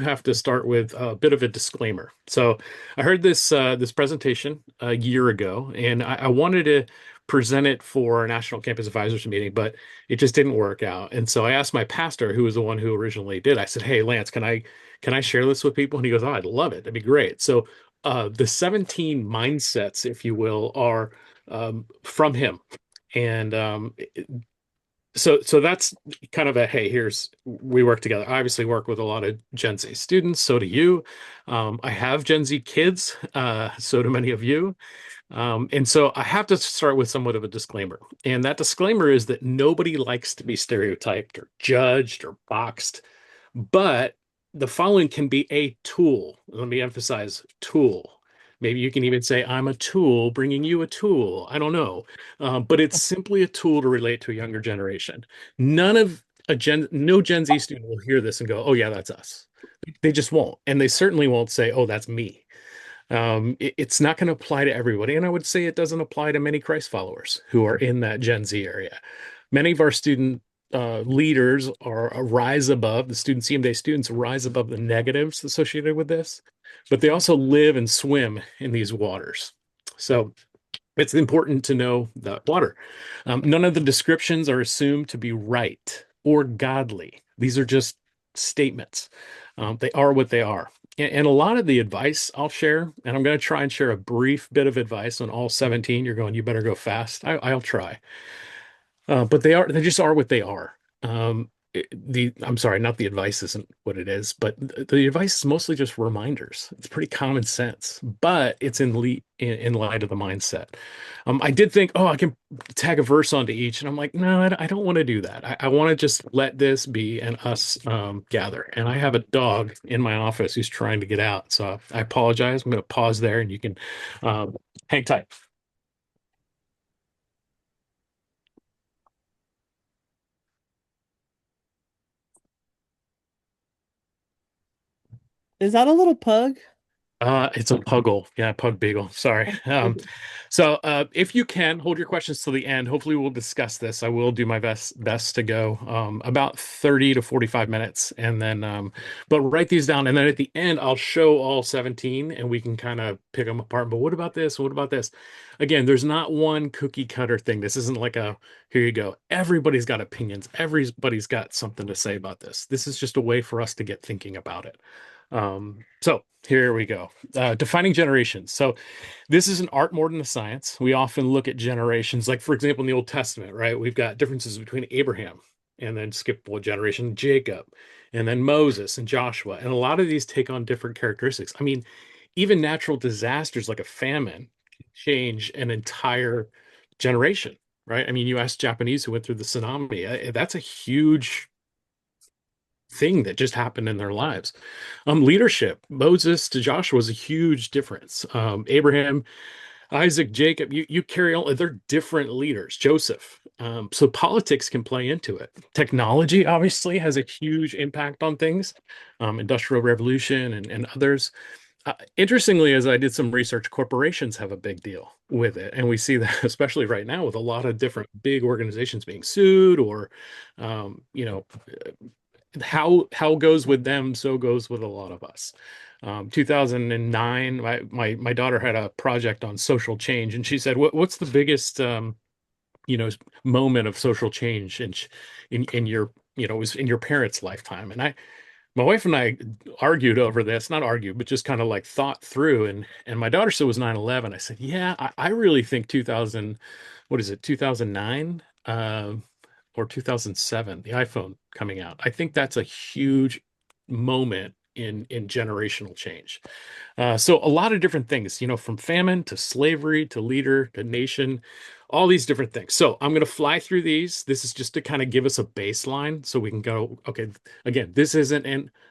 have to start with a bit of a disclaimer. So I heard this presentation a year ago, and I wanted to present it for a National Campus Advisors meeting, but it just didn't work out. And so I asked my pastor, who was the one who originally did. I said, "Hey, Lance, can I share this with people?" And he goes, "Oh, I'd love it. That'd be great." So the 17 mindsets, if you will, are from him. And so that's kind of a, hey, here's, we work together. I obviously work with a lot of Gen Z students. So do you. I have Gen Z kids. So do many of you. And so I have to start with somewhat of a disclaimer. And that disclaimer is that nobody likes to be stereotyped or judged or boxed, but the following can be a tool. Let me emphasize tool. Maybe you can even say, I'm a tool bringing you a tool. I don't know. But it's simply a tool to relate to a younger generation. No Gen Z student will hear this and go, oh, yeah, that's us. They just won't. And they certainly won't say, oh, that's me. It's not going to apply to everybody. And I would say it doesn't apply to many Christ followers who are in that Gen Z area. Many of our student leaders are rise above, the student CMDA students rise above the negatives associated with this, but they also live and swim in these waters. So it's important to know the water. None of the descriptions are assumed to be right or godly. These are just statements. They are what they are. And a lot of the advice I'll share, and I'm going to try and share a brief bit of advice on all 17. You're going, you better go fast. I'll try. But they just are what they are. I'm sorry, not the advice isn't what it is, but the advice is mostly just reminders. It's pretty common sense, but it's in light of the mindset. I did think, oh, I can tag a verse onto each, and I'm like, no, I don't want to do that. I want to just let this be and us gather. And I have a dog in my office who's trying to get out, so I apologize. I'm going to pause there, and you can um, hang tight. Is that a little pug? It's a puggle. Yeah, pug beagle. Sorry. So if you can hold your questions till the end, hopefully we'll discuss this. I will do my best to go about 30 to 45 minutes, and then but write these down, and then at the end I'll show all 17, and we can kind of pick them apart. But what about this? What about this? Again, there's not one cookie cutter thing. This isn't like a, here you go. Everybody's got opinions. Everybody's got something to say about this. This is just a way for us to get thinking about it. So here we go. Defining generations. So this is an art more than a science. We often look at generations, like for example, in the Old Testament, right? We've got differences between Abraham and then skip one generation, Jacob, and then Moses and Joshua. And a lot of these take on different characteristics. I mean, even natural disasters like a famine change an entire generation, right? I mean, you ask Japanese who went through the tsunami, that's a huge thing that just happened in their lives. Leadership, Moses to Joshua was a huge difference. Abraham, Isaac, Jacob, you carry on, they're different leaders. Joseph. So politics can play into it. Technology obviously has a huge impact on things. Industrial revolution and others. Interestingly, as I did some research, corporations have a big deal with it. And we see that especially right now with a lot of different big organizations being sued or, you know, how goes with them, so goes with a lot of us. 2009, my daughter had a project on social change, and she said, "What's the biggest you know moment of social change in your it was in your parents' lifetime?" And my wife and I argued over this, not argued, but just kind of like thought through. And my daughter said it was 9/11. I said, yeah, I really think 2000, what is it, 2009 or 2007, the iPhone coming out. I think that's a huge moment in generational change. So a lot of different things, from famine to slavery to leader to nation, all these different things. So I'm going to fly through these. This is just to kind of give us a baseline so we can go, okay, again, this isn't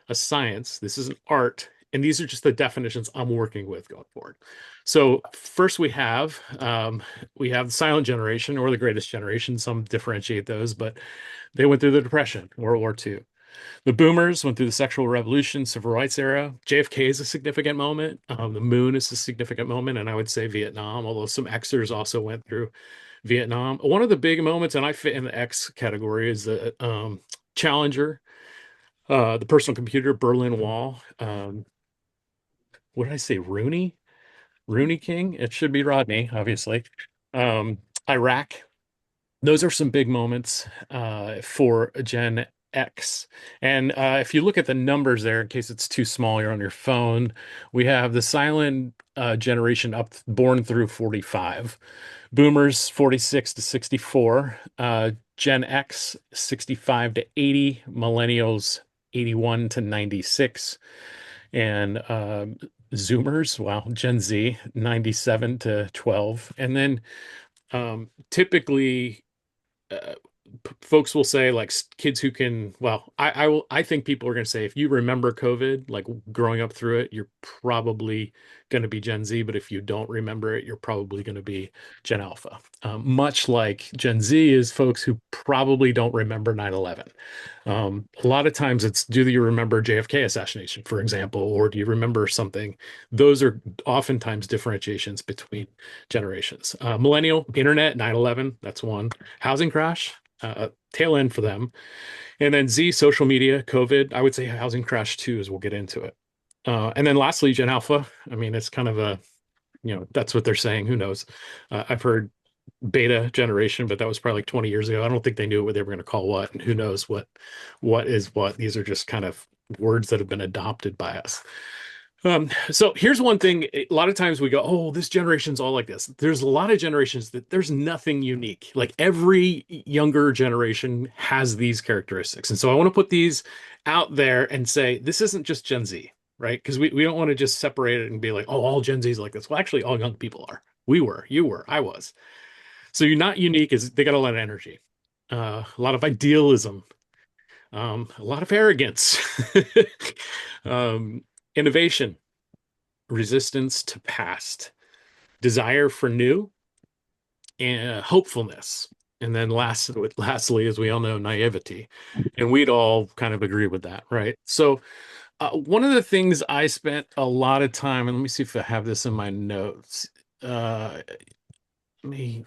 a science, this is an art. And these are just the definitions I'm working with going forward. So first we have the silent generation or the greatest generation. Some differentiate those, but they went through the Depression, World War II. The boomers went through the sexual revolution, civil rights era. JFK is a significant moment. The moon is a significant moment, and I would say Vietnam, although some Xers also went through Vietnam. One of the big moments, and I fit in the X category, is the Challenger. The personal computer, Berlin Wall. What did I say? Rooney King. It should be Rodney, obviously. Um, Iraq. Those are some big moments for Gen X. And if you look at the numbers there, in case it's too small, you're on your phone, we have the silent generation up born through 45. Boomers 46 to 64, Gen X 65 to 80, Millennials 81 to 96, and Zoomers, wow, Gen Z 97 to 12. And then typically uh, folks will say like kids who can, well, I think people are going to say if you remember COVID, like growing up through it, you're probably going to be Gen Z, but if you don't remember it, you're probably going to be Gen Alpha. Much like Gen Z is folks who probably don't remember 9/11. A lot of times it's, do you remember JFK assassination, for example, or do you remember something? Those are oftentimes differentiations between generations. Millennial, internet, 9/11, that's one. Housing crash, tail end for them. And then Z, social media, COVID, I would say housing crash too, as we'll get into it. And then lastly, Gen Alpha. I mean, it's kind of a, that's what they're saying. Who knows? I've heard beta generation, but that was probably like 20 years ago. I don't think they knew what they were going to call what, and who knows what is what. These are just kind of words that have been adopted by us. So here's one thing. A lot of times we go, oh, this generation's all like this. There's a lot of generations that there's nothing unique. Like every younger generation has these characteristics. And so I want to put these out there and say, this isn't just Gen Z, right? Because we don't want to just separate it and be like, oh, all Gen Z's like this. Well, actually, all young people are. We were, you were, I was. So you're not unique is they got a lot of energy, a lot of idealism, a lot of arrogance, um, innovation, resistance to past, desire for new, and hopefulness. And then lastly, as we all know, naivety. And we'd all kind of agree with that, right? So one of the things I spent a lot of time, and let me see if I have this in my notes. Let me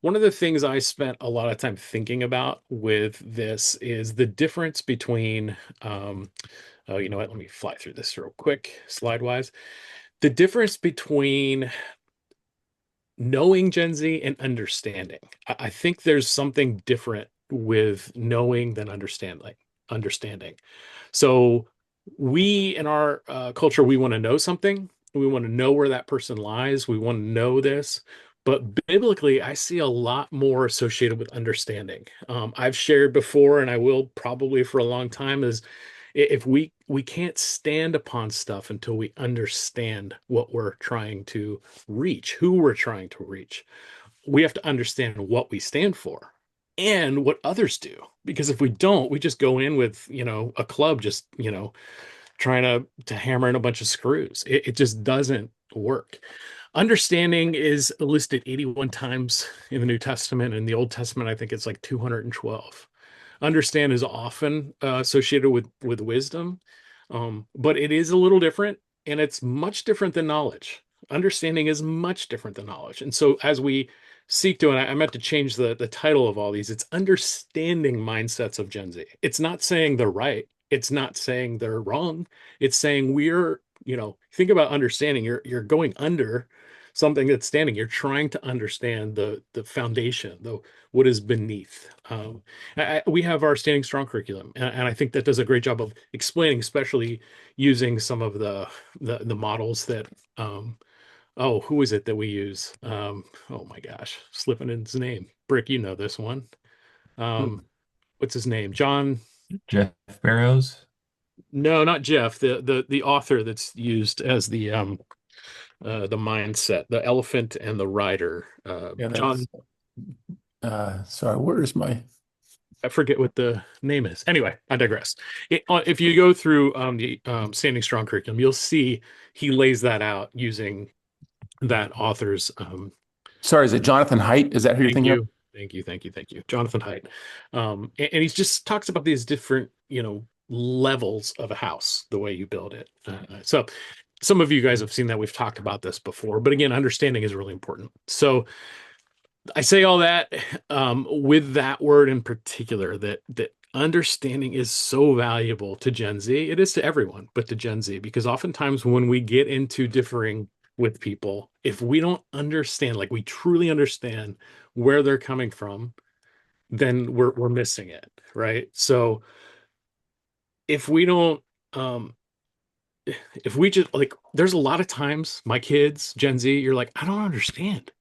One of the things I spent a lot of time thinking about with this is the difference between, oh, you know what? Let me fly through this real quick, slide wise. The difference between knowing Gen Z and understanding. I think there's something different with knowing than understanding. So we in our culture, we want to know something. We want to know where that person lies. We want to know this. But biblically, I see a lot more associated with understanding. I've shared before, and I will probably for a long time, is if we can't stand upon stuff until we understand what we're trying to reach, who we're trying to reach. We have to understand what we stand for and what others do. Because if we don't, we just go in with, a club just, trying to hammer in a bunch of screws. It just doesn't work. Understanding is listed 81 times in the New Testament. In the Old Testament, I think it's like 212. Understand is often associated with wisdom, but it is a little different, and it's much different than knowledge. Understanding is much different than knowledge, and so as we seek to, and I meant to change the title of all these. It's understanding mindsets of Gen Z. It's not saying they're right. It's not saying they're wrong. It's saying think about understanding. You're going under something that's standing. You're trying to understand the foundation, the what is beneath. We have our Standing Strong curriculum, and I think that does a great job of explaining, especially using some of the models that. Oh, who is it that we use? Oh my gosh, slipping in his name. Brick, you know this one. Who? Um, what's his name? John? Jeff Barrows? No, not Jeff. The author that's used as the mindset, the elephant and the rider. Yeah, John, that's sorry, where's my I forget what the name is. Anyway, I digress. If you go through the Standing Strong curriculum, you'll see he lays that out using that author's. sorry, is it Jonathan Haidt? Is that who you're Thank thinking of? you, thank you, Jonathan Haidt. And he just talks about these different, levels of a house, the way you build it. So some of you guys have seen that. We've talked about this before, but again, understanding is really important. So I say all that with that word in particular, that understanding is so valuable to Gen Z. It is to everyone, but to Gen Z, because oftentimes when we get into differing with people, if we don't understand, like we truly understand where they're coming from, then we're missing it, right? So if we don't, um, if we just like, there's a lot of times my kids, Gen Z, you're like, I don't understand.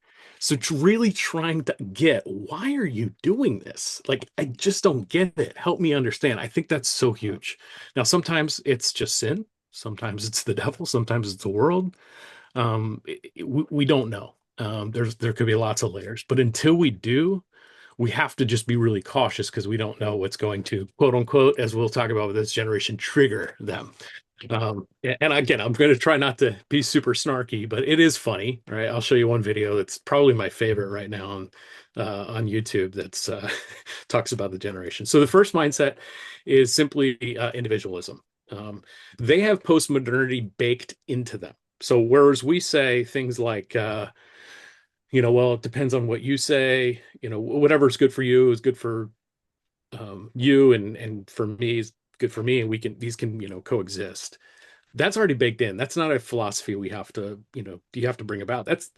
So really trying to get, why are you doing this? Like, I just don't get it. Help me understand. I think that's so huge. Now, sometimes it's just sin. Sometimes it's the devil. Sometimes it's the world. We don't know. There could be lots of layers, but until we do, we have to just be really cautious because we don't know what's going to, quote unquote, as we'll talk about with this generation, trigger them. And again, I'm going to try not to be super snarky, but it is funny, right? I'll show you one video that's probably my favorite right now on YouTube that's talks about the generation. So the first mindset is simply individualism. Um, they have postmodernity baked into them. So whereas we say things like, well, it depends on what you say, whatever's good for you is good for you, and for me is good for me, and these can, coexist. That's already baked in. That's not a philosophy we have to, you have to bring about. That's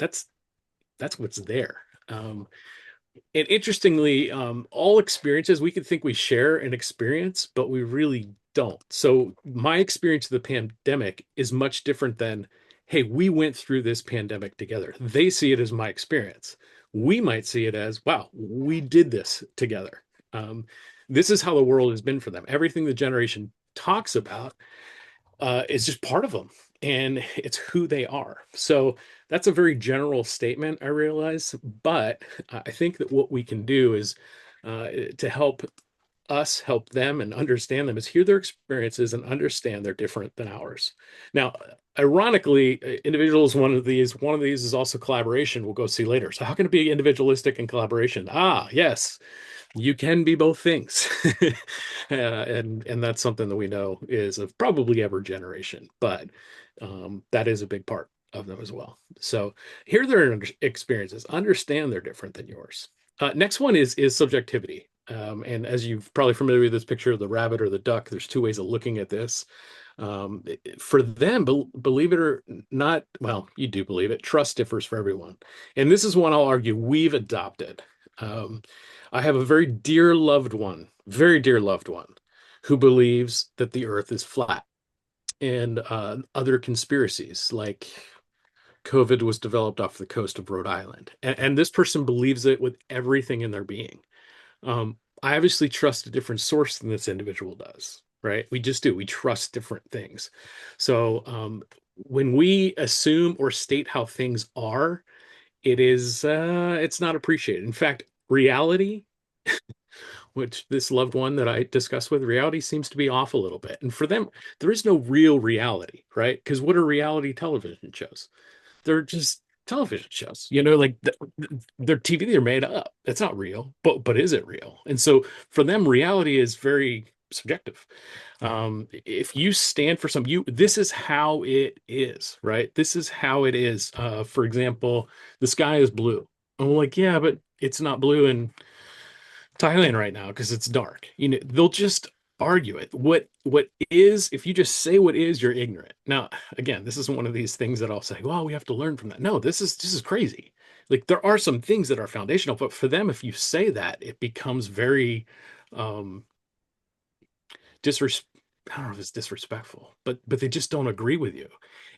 what's there. And interestingly, all experiences, we could think we share an experience, but we really don't. So my experience of the pandemic is much different than, hey, we went through this pandemic together. They see it as my experience. We might see it as, wow, we did this together. Um, this is how the world has been for them. Everything the generation talks about is just part of them, and it's who they are. So that's a very general statement, I realize, but I think that what we can do is to help us help them and understand them is hear their experiences and understand they're different than ours. Now, ironically, individuals, one of these is also collaboration. We'll go see later. So how can it be individualistic and collaboration? Ah, yes, you can be both things. And that's something that we know is of probably every generation, but that is a big part of them as well. So hear their experiences, understand they're different than yours. Next one is subjectivity. And as you're probably familiar with this picture of the rabbit or the duck, there's two ways of looking at this. For them, believe it or not, well, you do believe it, trust differs for everyone. And this is one I'll argue we've adopted. Um, I have a very dear loved one, who believes that the earth is flat, and other conspiracies like COVID was developed off the coast of Rhode Island. And this person believes it with everything in their being. I obviously trust a different source than this individual does, right? We just do. We trust different things. So when we assume or state how things are, it's not appreciated. In fact, reality, which this loved one that I discussed with, reality seems to be off a little bit. And for them, there is no real reality, right? Because what are reality television shows? They're just television shows, like they're TV, they're made up. It's not real, but is it real? And so for them, reality is very subjective. If you stand for some, this is how it is, right? This is how it is. For example, the sky is blue. I'm like, yeah, but it's not blue in Thailand right now because it's dark. They'll just argue it. What is, if you just say what is, you're ignorant. Now, again, this isn't one of these things that I'll say, well, we have to learn from that. No, this is crazy. Like there are some things that are foundational, but for them, if you say that, it becomes very um disres I don't know if it's disrespectful, but they just don't agree with you.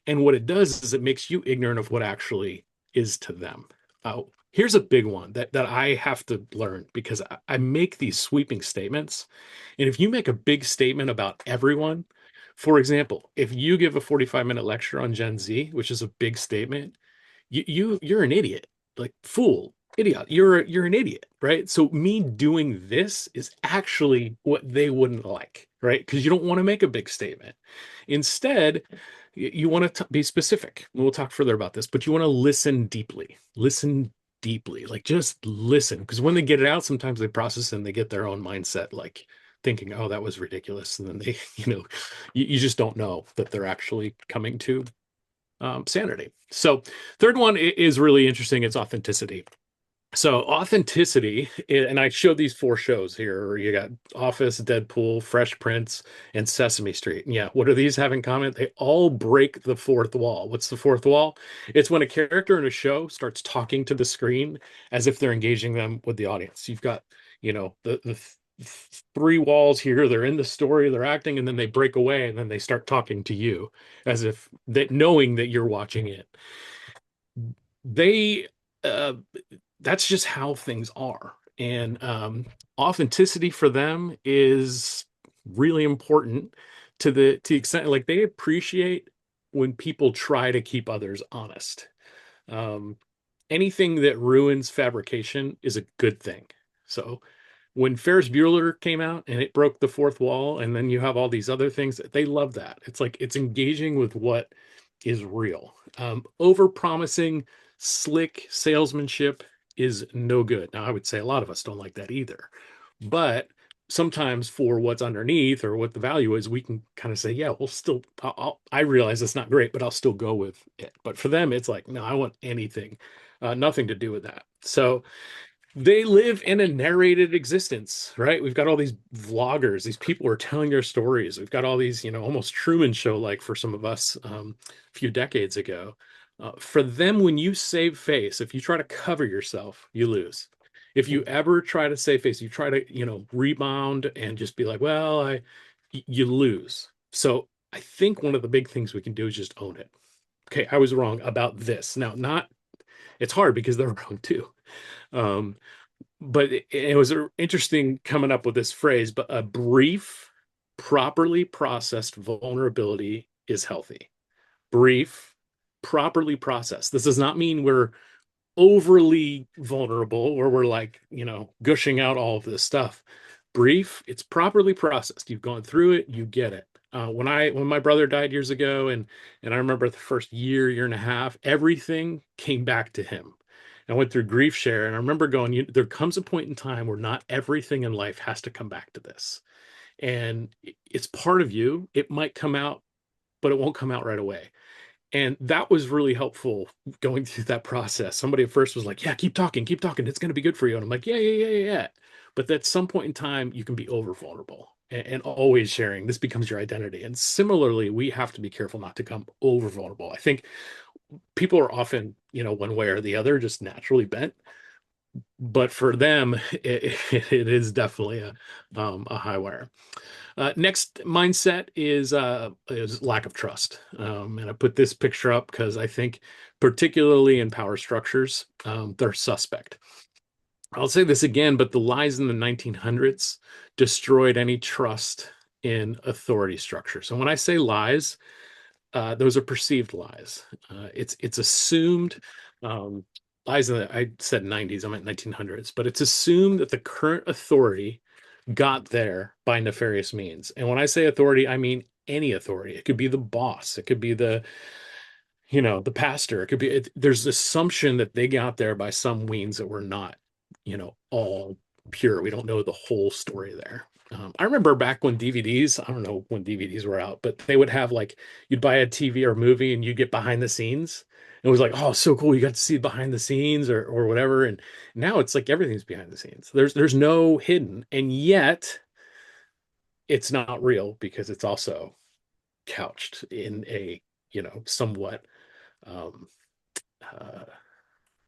And what it does is it makes you ignorant of what actually is to them. Here's a big one that I have to learn because I make these sweeping statements. And if you make a big statement about everyone, for example, if you give a 45-minute lecture on Gen Z, which is a big statement, you're an idiot, like fool, idiot. You're an idiot, right? So me doing this is actually what they wouldn't like, right? Because you don't want to make a big statement. Instead, you want to be specific. We'll talk further about this, but you want to listen deeply. Listen deeply, like just listen. Because when they get it out, sometimes they process and they get their own mindset, like thinking, "Oh, that was ridiculous," and then they, you just don't know that they're actually coming to sanity. So, third one is really interesting. It's authenticity. So authenticity, and I showed these four shows here. You got Office, Deadpool, Fresh Prince, and Sesame Street. And yeah, what do these have in common? They all break the fourth wall. What's the fourth wall? It's when a character in a show starts talking to the screen as if they're engaging them with the audience. You've got, three walls here. They're in the story, they're acting, and then they break away, and then they start talking to you as if that knowing that you're watching it. They uh, that's just how things are. And authenticity for them is really important to the extent like they appreciate when people try to keep others honest. Um, Anything that ruins fabrication is a good thing. So when Ferris Bueller came out and it broke the fourth wall, and then you have all these other things, they love that. It's like it's engaging with what is real. Over promising, slick salesmanship is no good. Now, I would say a lot of us don't like that either. But sometimes for what's underneath or what the value is, we can kind of say, yeah, we'll still, I realize it's not great, but I'll still go with it. But for them, it's like, no, I want anything, nothing to do with that. So, they live in a narrated existence, right? We've got all these vloggers, these people are telling their stories. We've got all these, almost Truman Show like for some of us a few decades ago. For them, when you save face, if you try to cover yourself, you lose. If you ever try to save face, you try to, rebound and just be like, well, you lose. So I think one of the big things we can do is just own it. Okay, I was wrong about this. Now, not, it's hard because they're wrong too. Um, but it was interesting coming up with this phrase, but a brief, properly processed vulnerability is healthy. Brief, properly processed. This does not mean we're overly vulnerable or we're like, gushing out all of this stuff. Brief, it's properly processed. You've gone through it, you get it. When my brother died years ago, and I remember the first year and a half, everything came back to him. I went through grief share, and I remember going, there comes a point in time where not everything in life has to come back to this. And it's part of you. It might come out, but it won't come out right away. And that was really helpful going through that process. Somebody at first was like, yeah, keep talking, keep talking. It's going to be good for you. And I'm like, yeah, yeah, yeah, yeah. But at some point in time, you can be over vulnerable and always sharing. This becomes your identity. And similarly, we have to be careful not to become over vulnerable. I think people are often, one way or the other, just naturally bent. But for them, it is definitely a high wire. Next mindset is lack of trust. And I put this picture up because I think, particularly in power structures, they're suspect. I'll say this again, but the lies in the 1900s destroyed any trust in authority structure. So when I say lies, those are perceived lies. It's assumed um, lies in the, I said 90s, I meant 1900s, but it's assumed that the current authority got there by nefarious means. And when I say authority, I mean any authority. It could be the boss, it could be the pastor. It could be, there's assumption that they got there by some means that were not, all pure. We don't know the whole story there. I remember back when DVDs, I don't know when DVDs were out, but they would have like, you'd buy a TV or a movie and you get behind the scenes. It was like, oh, so cool. You got to see behind the scenes or whatever. And now it's like everything's behind the scenes. There's no hidden. And yet it's not real because it's also couched in a, somewhat um, uh,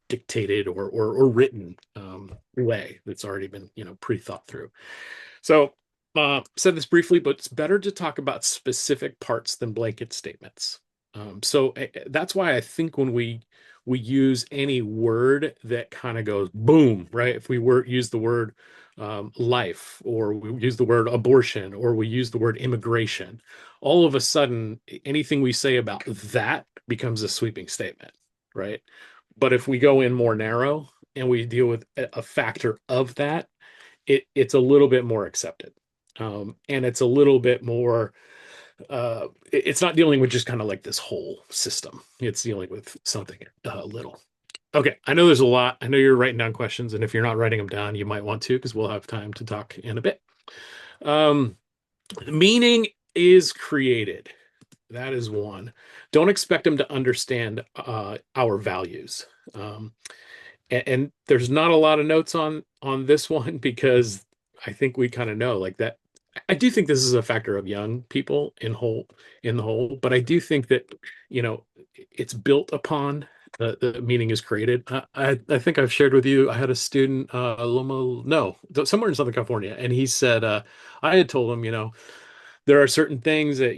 dictated or written way that's already been pre-thought through. So said this briefly, but it's better to talk about specific parts than blanket statements. So that's why I think when we use any word that kind of goes boom, right? If we use the word life, or we use the word abortion, or we use the word immigration, all of a sudden anything we say about that becomes a sweeping statement, right? But if we go in more narrow and we deal with a factor of that, it's a little bit more accepted. And it's a little bit more, it's not dealing with just kind of like this whole system. It's dealing with something little. Okay, I know there's a lot. I know you're writing down questions, and if you're not writing them down, you might want to because we'll have time to talk in a bit. Um, Meaning is created. That is one. Don't expect them to understand our values. and there's not a lot of notes on this one because I think we kind of know like that. I do think this is a factor of young people in the whole, but I do think that you know it's built upon the meaning is created. I think I've shared with you. I had a student, Loma, no, somewhere in Southern California, and he said I had told him, there are certain things that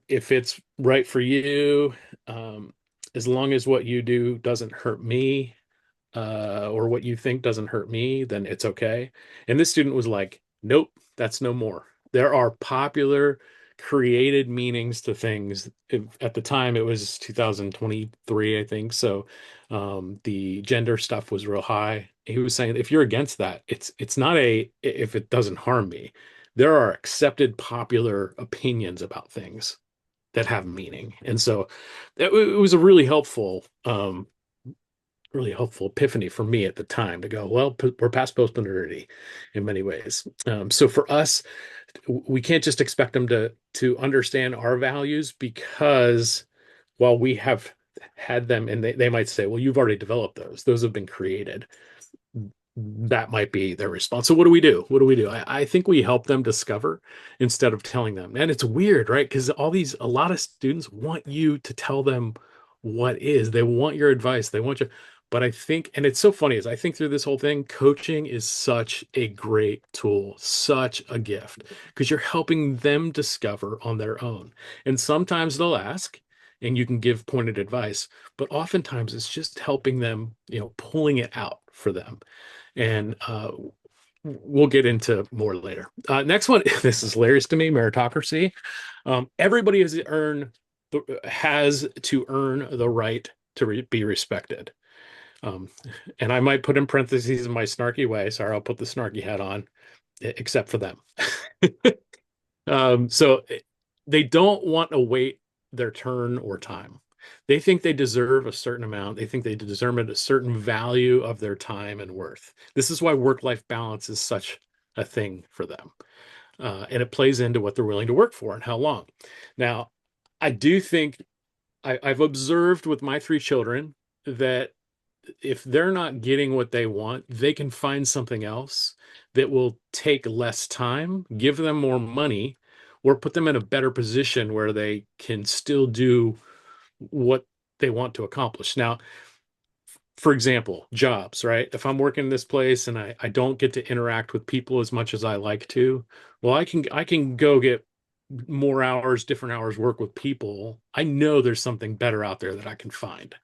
if it's right for you, um, as long as what you do doesn't hurt me or what you think doesn't hurt me, then it's okay. And this student was like, nope, that's no more. There are popular created meanings to things. At the time, it was 2023, I think. So the gender stuff was real high. He was saying, if you're against that, it's not a if it doesn't harm me. There are accepted popular opinions about things that have meaning. And so it was a really helpful epiphany for me at the time to go, well, we're past post-modernity in many ways. So for us, we can't just expect them to understand our values because while we have had them and they might say, well, you've already developed those have been created. That might be their response. So what do we do? What do we do? I think we help them discover instead of telling them. And it's weird, right? Because a lot of students want you to tell them what is. They want your advice. They want you. But I think, and it's so funny, is I think through this whole thing, coaching is such a great tool, such a gift, because you're helping them discover on their own. And sometimes they'll ask, and you can give pointed advice, but oftentimes it's just helping them, pulling it out for them and we'll get into more later. Next one, this is hilarious to me, meritocracy. Everybody has to earn the right to be respected. Um, and I might put in parentheses in my snarky way. Sorry, I'll put the snarky hat on, except for them. So they don't want to wait their turn or time. They think they deserve a certain amount. They think they deserve a certain value of their time and worth. This is why work-life balance is such a thing for them. And it plays into what they're willing to work for and how long. Now, I do think I've observed with my three children that if they're not getting what they want, they can find something else that will take less time, give them more money, or put them in a better position where they can still do what they want to accomplish. Now, for example, jobs, right? If I'm working in this place and I don't get to interact with people as much as I like to, well, I can go get more hours, different hours work with people. I know there's something better out there that I can find.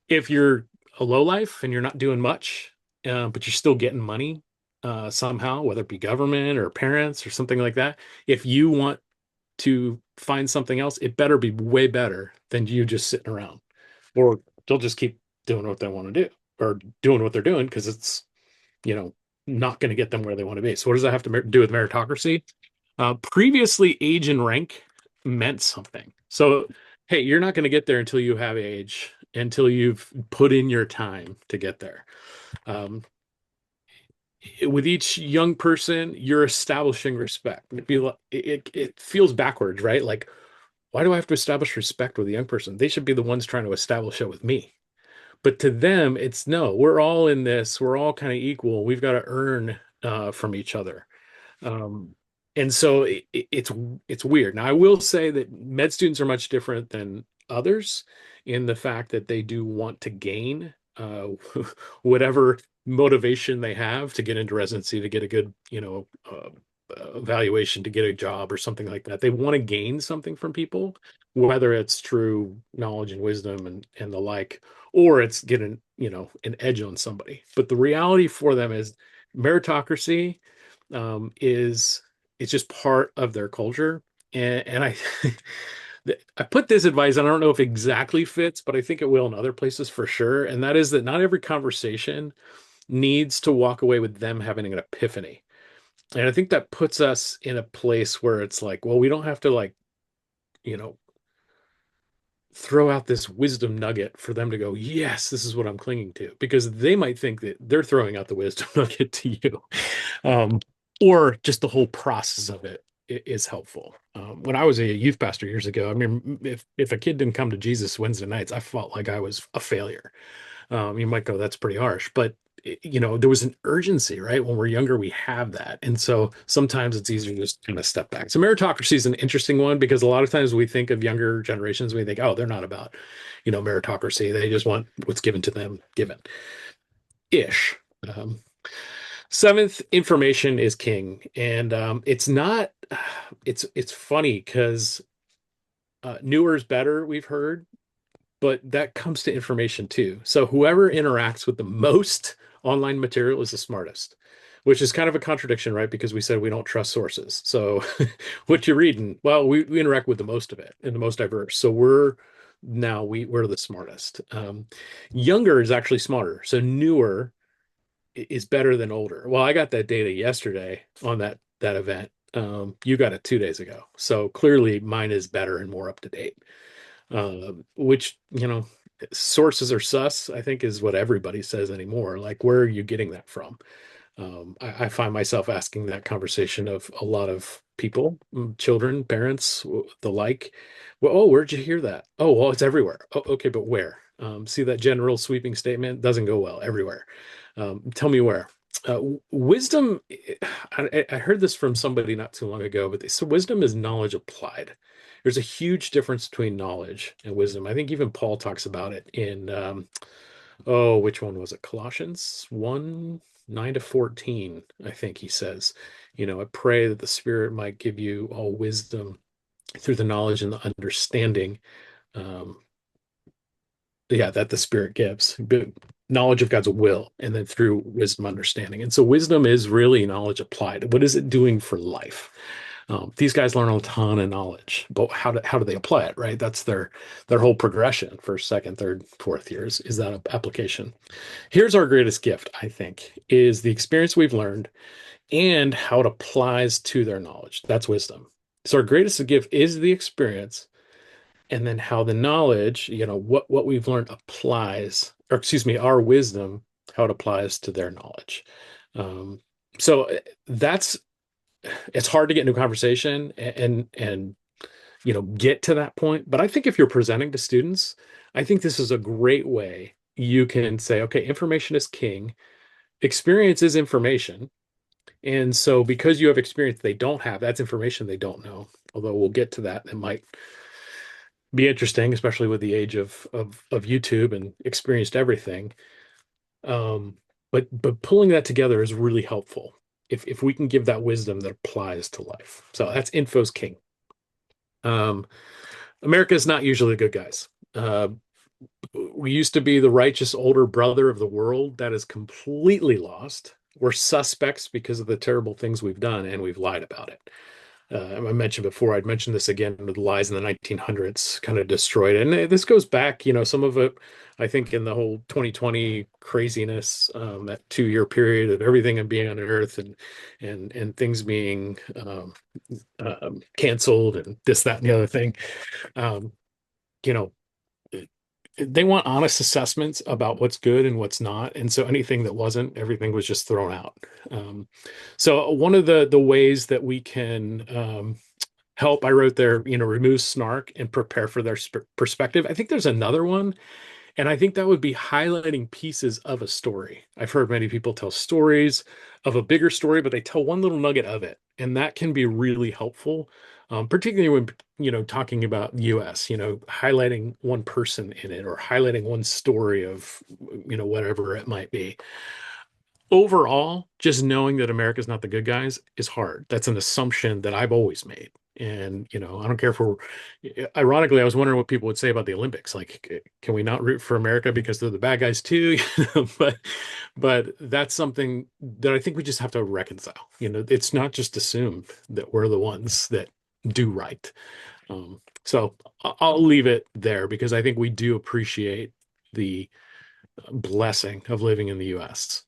If you're a low life and you're not doing much, but you're still getting money somehow, whether it be government or parents or something like that, if you want to find something else, it better be way better than you just sitting around. Or they'll just keep doing what they want to do or doing what they're doing because it's, you know, not going to get them where they want to be. So what does that have to do with meritocracy? Previously, age and rank meant something. So, hey, you're not going to get there until you have age, until you've put in your time to get there. Um, with each young person, you're establishing respect. It feels backwards, right? Like, why do I have to establish respect with a young person? They should be the ones trying to establish it with me. But to them, it's no, we're all in this. We're all kind of equal. We've got to earn from each other. Um, and so it's weird. Now, I will say that med students are much different than others in the fact that they do want to gain whatever motivation they have to get into residency, to get a good, evaluation, to get a job or something like that. They want to gain something from people, whether it's true knowledge and wisdom and the like, or it's getting, an edge on somebody. But the reality for them is meritocracy is it's just part of their culture. And I put this advice, and I don't know if it exactly fits, but I think it will in other places for sure. And that is that not every conversation needs to walk away with them having an epiphany. And I think that puts us in a place where it's like, well, we don't have to you know, throw out this wisdom nugget for them to go, yes, this is what I'm clinging to, because they might think that they're throwing out the wisdom nugget to you. Um, or just the whole process of it is helpful. When I was a youth pastor years ago, I mean, if a kid didn't come to Jesus Wednesday nights, I felt like I was a failure. You might go, that's pretty harsh, but there was an urgency, right? When we're younger, we have that. And so sometimes it's easier to just kind of step back. So meritocracy is an interesting one because a lot of times we think of younger generations, we think, oh, they're not about, meritocracy. They just want what's given to them, given ish. Um, Seventh, information is king. And it's not, it's funny because newer is better, we've heard, but that comes to information too. So whoever interacts with the most online material is the smartest, which is kind of a contradiction, right? Because we said we don't trust sources. So what you're reading, well, we interact with the most of it and the most diverse. So we're the smartest. Younger is actually smarter. So newer is better than older. Well, I got that data yesterday on that event. You got it 2 days ago. So clearly mine is better and more up to date. Which, sources are sus, I think is what everybody says anymore. Like, where are you getting that from? I find myself asking that conversation of a lot of people, children, parents, the like. Well, oh, where'd you hear that? Oh, well, it's everywhere. Oh, okay, but where? See that general sweeping statement doesn't go well everywhere. Tell me where. Wisdom, I heard this from somebody not too long ago, but they said wisdom is knowledge applied. There's a huge difference between knowledge and wisdom. I think even Paul talks about it in, which one was it? Colossians 1, 9 to 14, I think he says, I pray that the Spirit might give you all wisdom through the knowledge and the understanding. Um, yeah, that the Spirit gives. But knowledge of God's will, and then through wisdom, understanding. And so wisdom is really knowledge applied. What is it doing for life? These guys learn a ton of knowledge, but how do they apply it, right? That's their whole progression, first, second, third, fourth years, is that application. Here's our greatest gift, I think, is the experience we've learned and how it applies to their knowledge. That's wisdom. So our greatest gift is the experience, and then how the knowledge, what we've learned applies, or excuse me, our wisdom, how it applies to their knowledge. Um, so that's it's hard to get into a conversation and get to that point. But I think if you're presenting to students, I think this is a great way you can say, okay, information is king, experience is information. And so because you have experience they don't have, that's information they don't know. Although we'll get to that. It might be interesting, especially with the age of YouTube and experienced everything. Um, but pulling that together is really helpful if we can give that wisdom that applies to life. So that's info's king. Um, America is not usually the good guys. We used to be the righteous older brother of the world. That is completely lost. We're suspects because of the terrible things we've done, and we've lied about it. I mentioned before, I'd mentioned this again with the lies in the 1900s kind of destroyed it. And this goes back, some of it, I think, in the whole 2020 craziness, that 2 year period of everything being on Earth and things being canceled and this, that, and the other thing. Um, you know, they want honest assessments about what's good and what's not. And so anything that wasn't, everything was just thrown out. So one of the ways that we can help, I wrote there, remove snark and prepare for their perspective. I think there's another one, and I think that would be highlighting pieces of a story. I've heard many people tell stories of a bigger story, but they tell one little nugget of it. And that can be really helpful, particularly when, talking about US, highlighting one person in it or highlighting one story of, whatever it might be. Overall, just knowing that America's not the good guys is hard. That's an assumption that I've always made. And, I don't care if we're, ironically, I was wondering what people would say about the Olympics. Like, can we not root for America because they're the bad guys too? But that's something that I think we just have to reconcile. It's not just assumed that we're the ones that do right. So I'll leave it there because I think we do appreciate the blessing of living in the U.S.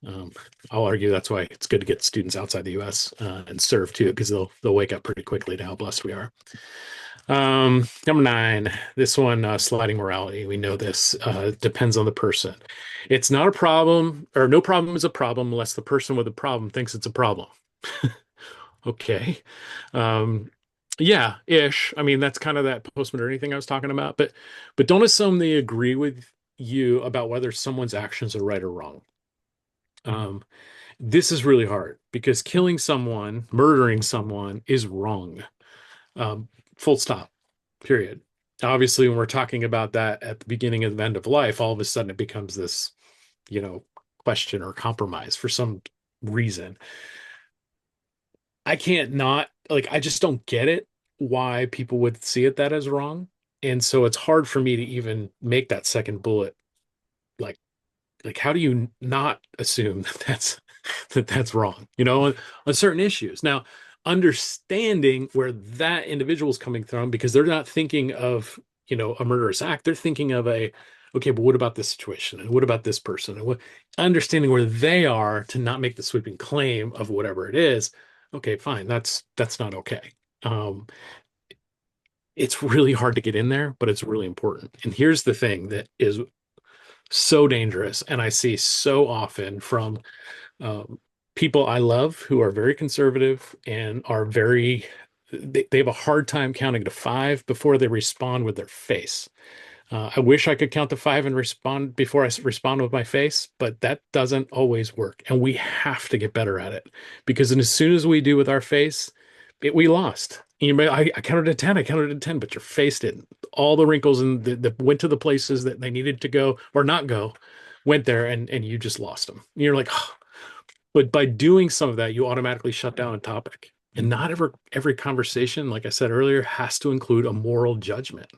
I'll argue that's why it's good to get students outside the U.S. And serve too, because they'll wake up pretty quickly to how blessed we are. Number 9, this one, sliding morality. We know this depends on the person. It's not a problem, or no problem is a problem unless the person with the problem thinks it's a problem. Okay. Um, yeah, ish. I mean, that's kind of that post-modernity thing I was talking about, but don't assume they agree with you about whether someone's actions are right or wrong. Um, this is really hard because killing someone, murdering someone is wrong. Um, Full stop, period. Obviously, when we're talking about that at the beginning and the end of life, all of a sudden it becomes this, you know, question or compromise for some reason. I can't not like I just don't get it why people would see it that as wrong. And so it's hard for me to even make that second bullet like how do you not assume that that's wrong, on certain issues. Now, understanding where that individual is coming from because they're not thinking of, a murderous act. They're thinking of okay, but what about this situation? And what about this person? And understanding where they are to not make the sweeping claim of whatever it is. Okay, fine. That's not okay. Um, it's really hard to get in there, but it's really important. And here's the thing that is so dangerous, and I see so often from um, people I love who are very conservative and are they have a hard time counting to five before they respond with their face. I wish I could count to five and respond before I respond with my face, but that doesn't always work. And we have to get better at it because as soon as we do with our face, we lost. I counted to 10, I counted to 10, but your face didn't. All the wrinkles and the went to the places that they needed to go or not go, went there, and you just lost them. And you're like, oh. But by doing some of that, you automatically shut down a topic. And not every conversation, like I said earlier, has to include a moral judgment.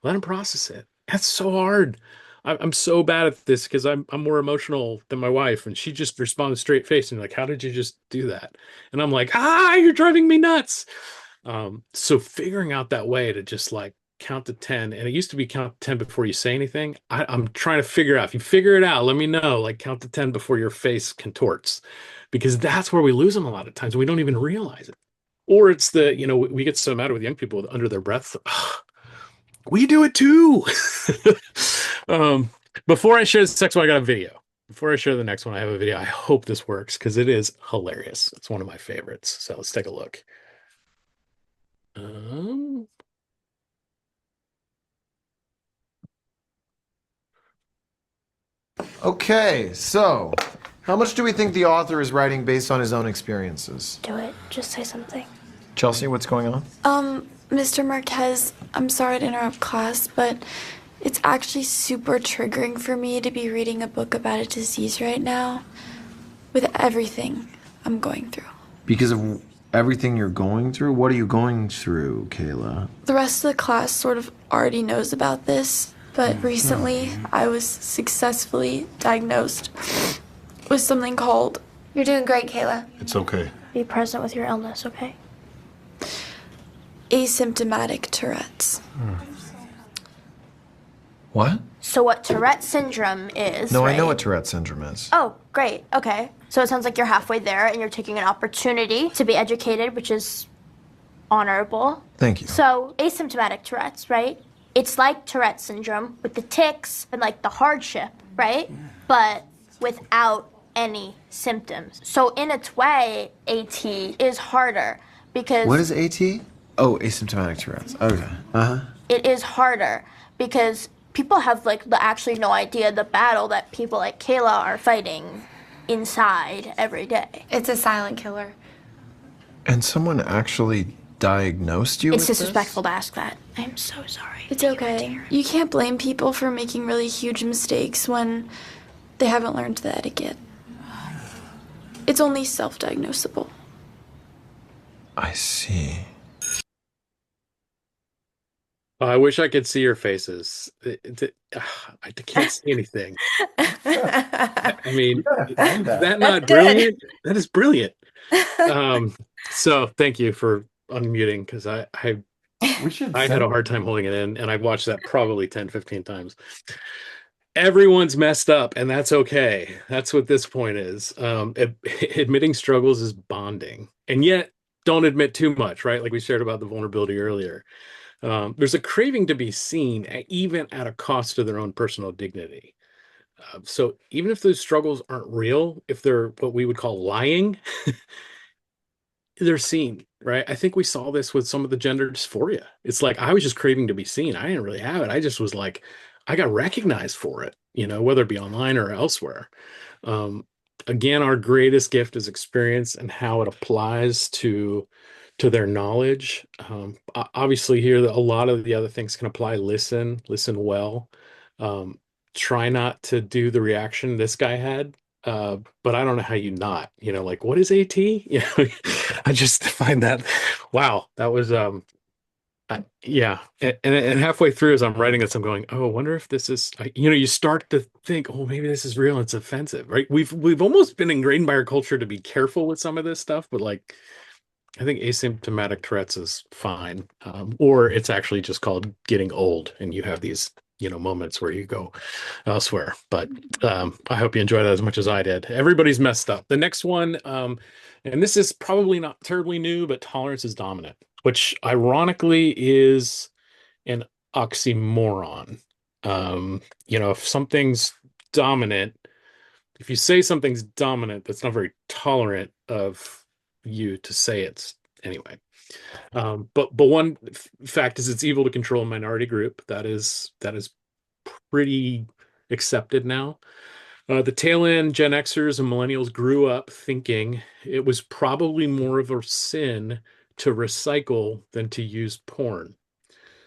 Let them process it. That's so hard. I'm so bad at this because I'm more emotional than my wife, and she just responds straight face and like, "How did you just do that?" And I'm like, you're driving me nuts." So figuring out that way to just like count to 10, and it used to be count to 10 before you say anything. I'm trying to figure out. If you figure it out, let me know. Like count to 10 before your face contorts, because that's where we lose them a lot of times. We don't even realize it. Or it's we get so mad with young people under their breath. We do it too. um, Before I share this next one, I got a video. Before I share the next one, I have a video. I hope this works because it is hilarious. It's one of my favorites. So let's take a look. Um, Okay, so how much do we think the author is writing based on his own experiences? Do it. Just say something. Chelsea, what's going on? Mr. Marquez, I'm sorry to interrupt class, but it's actually super triggering for me to be reading a book about a disease right now with everything I'm going through. Because of everything you're going through? What are you going through, Kayla? The rest of the class sort of already knows about this, but recently I was successfully diagnosed with something called... You're doing great, Kayla. It's okay. Be present with your illness, okay? asymptomatic Tourette's. What? So what Tourette syndrome is, No, right? I know what Tourette syndrome is. Oh, great. Okay. So it sounds like you're halfway there and you're taking an opportunity to be educated, which is honorable. Thank you. So asymptomatic Tourette's, right? It's like Tourette syndrome with the tics and like the hardship, right? But without any symptoms. So in its way, AT is harder because... What is AT? Oh, asymptomatic Tourette's. Okay. Uh-huh. It is harder because people have actually no idea the battle that people like Kayla are fighting inside every day. It's a silent killer. And someone actually diagnosed you It's with disrespectful to ask that. I'm so sorry. It's okay. You can't blame people for making really huge mistakes when they haven't learned the etiquette. It's only self-diagnosable. I see. I wish I could see your faces. I can't see anything. I mean, Find is that. that not brilliant? That is brilliant. So thank you for unmuting because We should I had send a hard time holding it in, and I've watched that probably 10, 15 times. Everyone's messed up, and that's okay. That's what this point is. Admitting struggles is bonding, and yet don't admit too much, right? Like we shared about the vulnerability earlier. There's a craving to be seen, even at a cost to their own personal dignity. So even if those struggles aren't real, if they're what we would call lying, they're seen, right? I think we saw this with some of the gender dysphoria. It's like I was just craving to be seen. I didn't really have it. I just was like, I got recognized for it, whether it be online or elsewhere. Um, Again, our greatest gift is experience and how it applies to their knowledge. Obviously, here a lot of the other things can apply. Listen well. Um, Try not to do the reaction this guy had. But I don't know how you not, like what is AT? I just find that, wow, that was yeah, and halfway through as I'm writing this, I'm going, oh, I wonder if this is, you start to think, oh, maybe this is real. And it's offensive, right? We've almost been ingrained by our culture to be careful with some of this stuff, but like, I think asymptomatic Tourette's is fine, or it's actually just called getting old, and you have these, moments where you go elsewhere. But I hope you enjoyed that as much as I did. Everybody's messed up. The next one, and this is probably not terribly new, but tolerance is dominant, which ironically is an oxymoron. If something's dominant, if you say something's dominant, that's not very tolerant of you to say it's anyway. But one fact is it's evil to control a minority group. That is pretty accepted now. The tail end Gen Xers and millennials grew up thinking it was probably more of a sin to recycle than to use porn.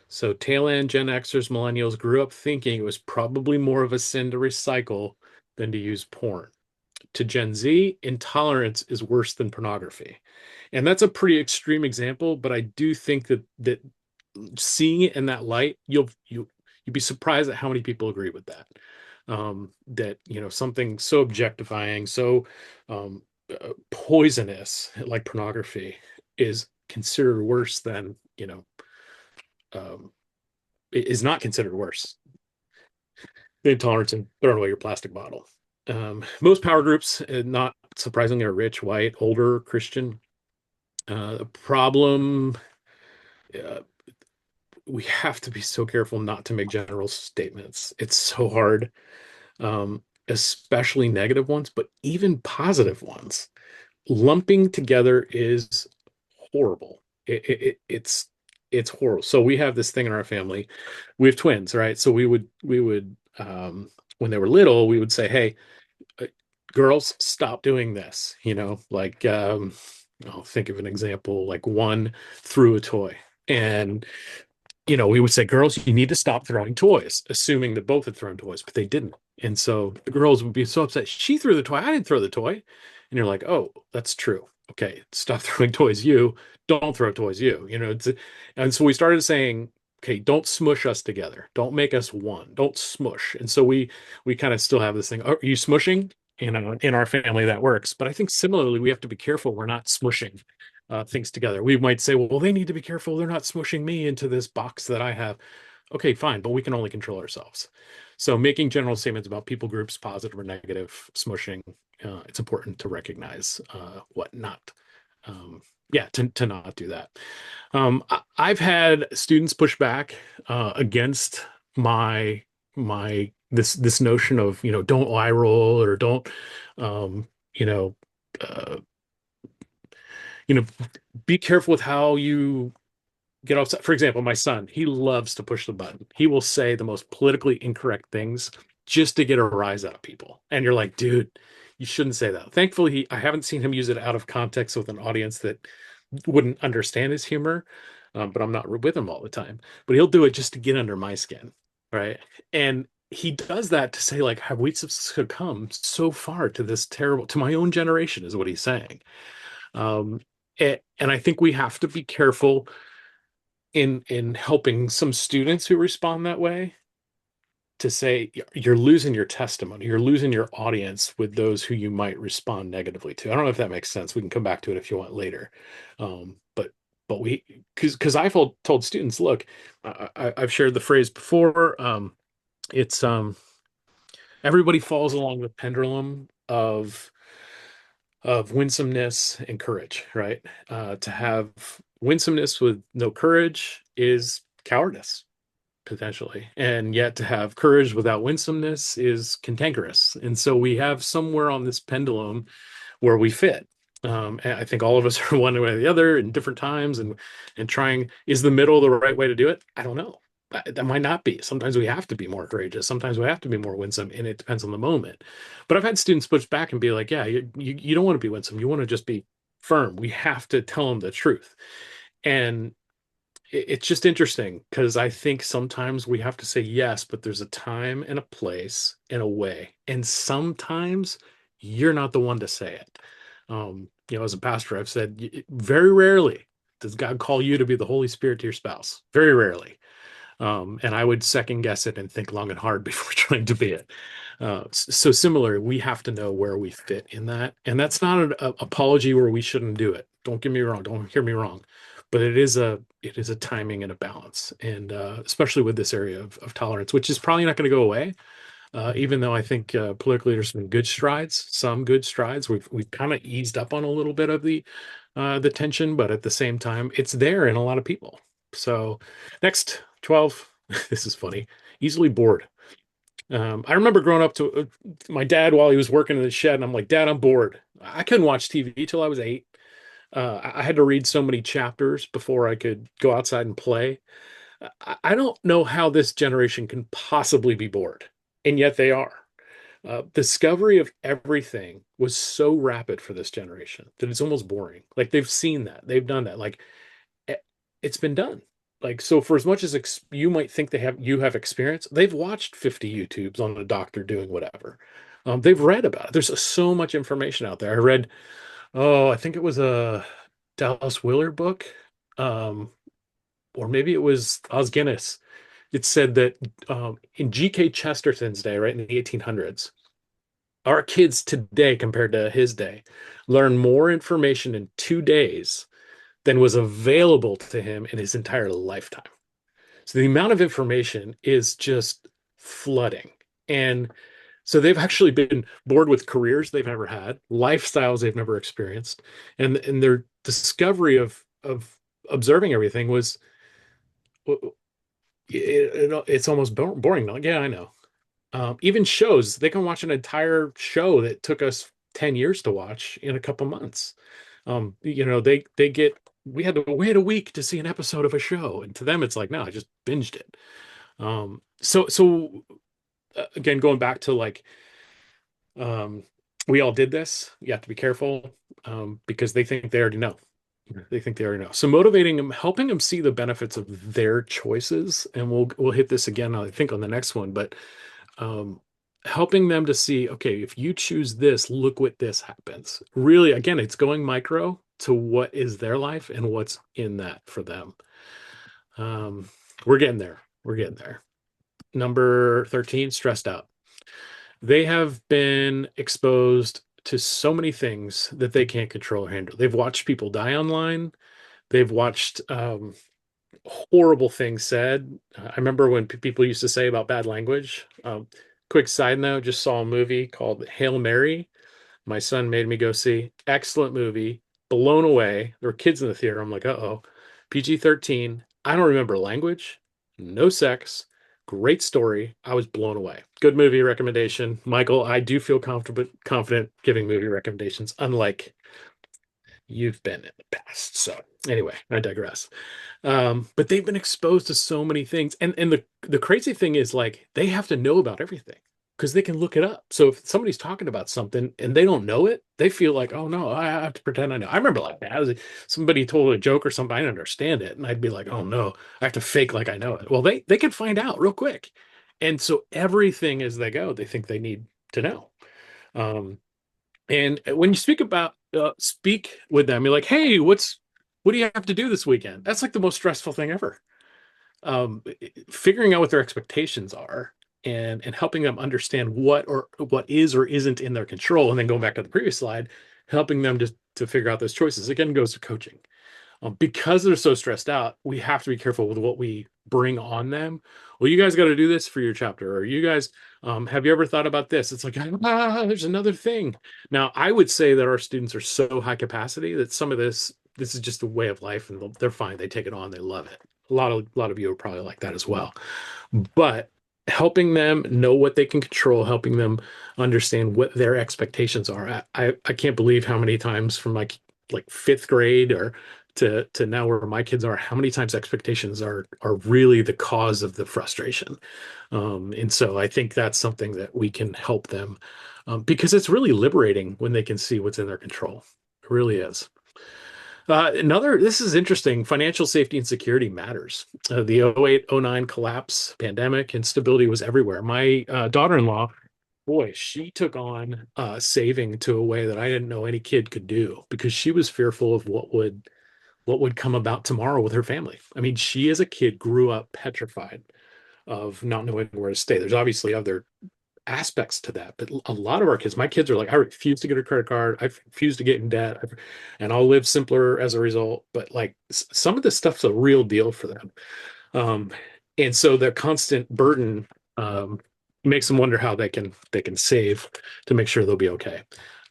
So tail end Gen Xers, millennials grew up thinking it was probably more of a sin to recycle than to use porn. To Gen Z, intolerance is worse than pornography. And that's a pretty extreme example, but I do think that seeing it in that light, you'd be surprised at how many people agree with that. That something so objectifying, so poisonous like pornography is considered worse than is not considered worse than intolerance and throwing away your plastic bottle. Most power groups, not surprisingly, are rich, white, older, Christian. The problem, uh, we have to be so careful not to make general statements. It's so hard, especially negative ones, but even positive ones. Lumping together is horrible. It's horrible. So we have this thing in our family. We have twins, right? So we would when they were little, we would say, "Hey, uh, girls, stop doing this." Like I'll think of an example. Like one threw a toy, and we would say, girls, you need to stop throwing toys, assuming that both had thrown toys, but they didn't. And so the girls would be so upset. She threw the toy. I didn't throw the toy. And you're like, oh, that's true. Okay, stop throwing toys. You don't throw toys. And so we started saying, okay, don't smush us together. Don't make us one. Don't smush. And so we kind of still have this thing. Are you smushing? In our family, that works. But I think similarly, we have to be careful we're not smushing things together. We might say, well, they need to be careful. They're not smushing me into this box that I have. Okay, fine, but we can only control ourselves. So making general statements about people groups, positive or negative, smushing, it's important to recognize what not. Yeah, to not do that. I've had students push back against this notion of don't eye roll or don't um, you know uh, you know be careful with how you get upset. For example, my son, he loves to push the button. He will say the most politically incorrect things just to get a rise out of people. And you're like, dude, you shouldn't say that. Thankfully, I haven't seen him use it out of context with an audience that wouldn't understand his humor. But I'm not with him all the time. But he'll do it just to get under my skin, right? And he does that to say, like, have we succumbed so far to this terrible, to my own generation, is what he's saying. Um, and I think we have to be careful in helping some students who respond that way to say you're losing your testimony, you're losing your audience with those who you might respond negatively to. I don't know if that makes sense. We can come back to it if you want later. But we, because I've told students, look, I've shared the phrase before. It's everybody falls along the pendulum of winsomeness and courage, right? To have winsomeness with no courage is cowardice, potentially. And yet to have courage without winsomeness is cantankerous. And so we have somewhere on this pendulum where we fit. And I think all of us are one way or the other in different times and trying, is the middle the right way to do it? I don't know. that might not be. Sometimes we have to be more courageous. Sometimes we have to be more winsome, and it depends on the moment. But I've had students push back and be like, yeah, you don't want to be winsome. You want to just be firm. We have to tell them the truth. And it's just interesting because I think sometimes we have to say yes, but there's a time and a place and a way. And sometimes you're not the one to say it. As a pastor, I've said very rarely does God call you to be the Holy Spirit to your spouse. Very rarely. And I would second guess it and think long and hard before trying to be it. So similar, we have to know where we fit in that. And that's not an apology where we shouldn't do it. Don't get me wrong. Don't hear me wrong. But it is a timing and a balance, and especially with this area of tolerance, which is probably not going to go away. Even though I think politically there's some good strides, we've kind of eased up on a little bit of the tension, but at the same time, it's there in a lot of people. So next 12, this is funny, easily bored. I remember growing up to my dad while he was working in the shed, and I'm like, Dad, I'm bored. I couldn't watch TV till I was 8. I had to read so many chapters before I could go outside and play. I don't know how this generation can possibly be bored, and yet they are. Discovery of everything was so rapid for this generation that it's almost boring. Like they've seen that, they've done that. Like eh, it's been done. Like so, for as much as you might think you have experience, they've watched 50 YouTubes on a doctor doing whatever. They've read about it. There's so much information out there. I read, oh, I think it was a Dallas Willard book, um, or maybe it was Os Guinness. It said that in G.K. Chesterton's day, right in the 1800s, our kids today compared to his day learn more information in 2 days than was available to him in his entire lifetime. So the amount of information is just flooding. And so they've actually been bored with careers they've never had, lifestyles they've never experienced, and their discovery of observing everything was it's almost boring. Like, yeah, I know. Even shows, they can watch an entire show that took us 10 years to watch in a couple months. They get we had to wait a week to see an episode of a show, and to them it's like, no, I just binged it. So again, going back to like um we all did this. You have to be careful because they think they already know. They think they already know. So motivating them, helping them see the benefits of their choices, and we'll hit this again, I think, on the next one, but um, helping them to see, okay, if you choose this, look what this happens. Really, again, it's going micro to what is their life and what's in that for them. Um, we're getting there. We're getting there. Number 13, stressed out. They have been exposed to so many things that they can't control or handle. They've watched people die online. They've watched horrible things said. I remember when people used to say about bad language. Quick side note, just saw a movie called Hail Mary. My son made me go see. Excellent movie. Blown away. There were kids in the theater. I'm like, uh-oh. PG-13. I don't remember language. No sex. Great story. I was blown away. Good movie recommendation. Michael, I do feel confident giving movie recommendations, unlike you've been in the past. So anyway, I digress. But they've been exposed to so many things. And the crazy thing is, like, they have to know about everything because they can look it up. So if somebody's talking about something and they don't know it, they feel like, oh no, I have to pretend I know. I remember like that. Somebody told a joke or something, I didn't understand it. And I'd be like, oh no, I have to fake like I know it. Well, they can find out real quick. And so everything as they go, they think they need to know. Um, and when you speak with them, you're like, hey, what do you have to do this weekend? That's like the most stressful thing ever. Figuring out what their expectations are and helping them understand what is or isn't in their control, and then going back to the previous slide, helping them to figure out those choices. Again, goes to coaching. Because they're so stressed out, we have to be careful with what we bring on them. Well, you guys got to do this for your chapter, or you guys, have you ever thought about this? It's like, there's another thing. Now, I would say that our students are so high capacity that some of this is just a way of life, and they're fine. They take it on. They love it. A lot of you are probably like that as well. But helping them know what they can control, helping them understand what their expectations are. I can't believe how many times from like fifth grade or to now where my kids are, how many times expectations are really the cause of the frustration. And so I think that's something that we can help them, because it's really liberating when they can see what's in their control. It really is. This is interesting. Financial safety and security matters. The 08-09 collapse, pandemic, instability was everywhere. My daughter-in-law, boy, she took on saving to a way that I didn't know any kid could do, because she was fearful of what would come about tomorrow with her family. I mean, she as a kid grew up petrified of not knowing where to stay. There's obviously other aspects to that, but a lot of our kids, my kids are like, I refuse to get a credit card. I refuse to get in debt, and I'll live simpler as a result. But like some of this stuff's a real deal for them. Um, and so the constant burden makes them wonder how they can save to make sure they'll be okay.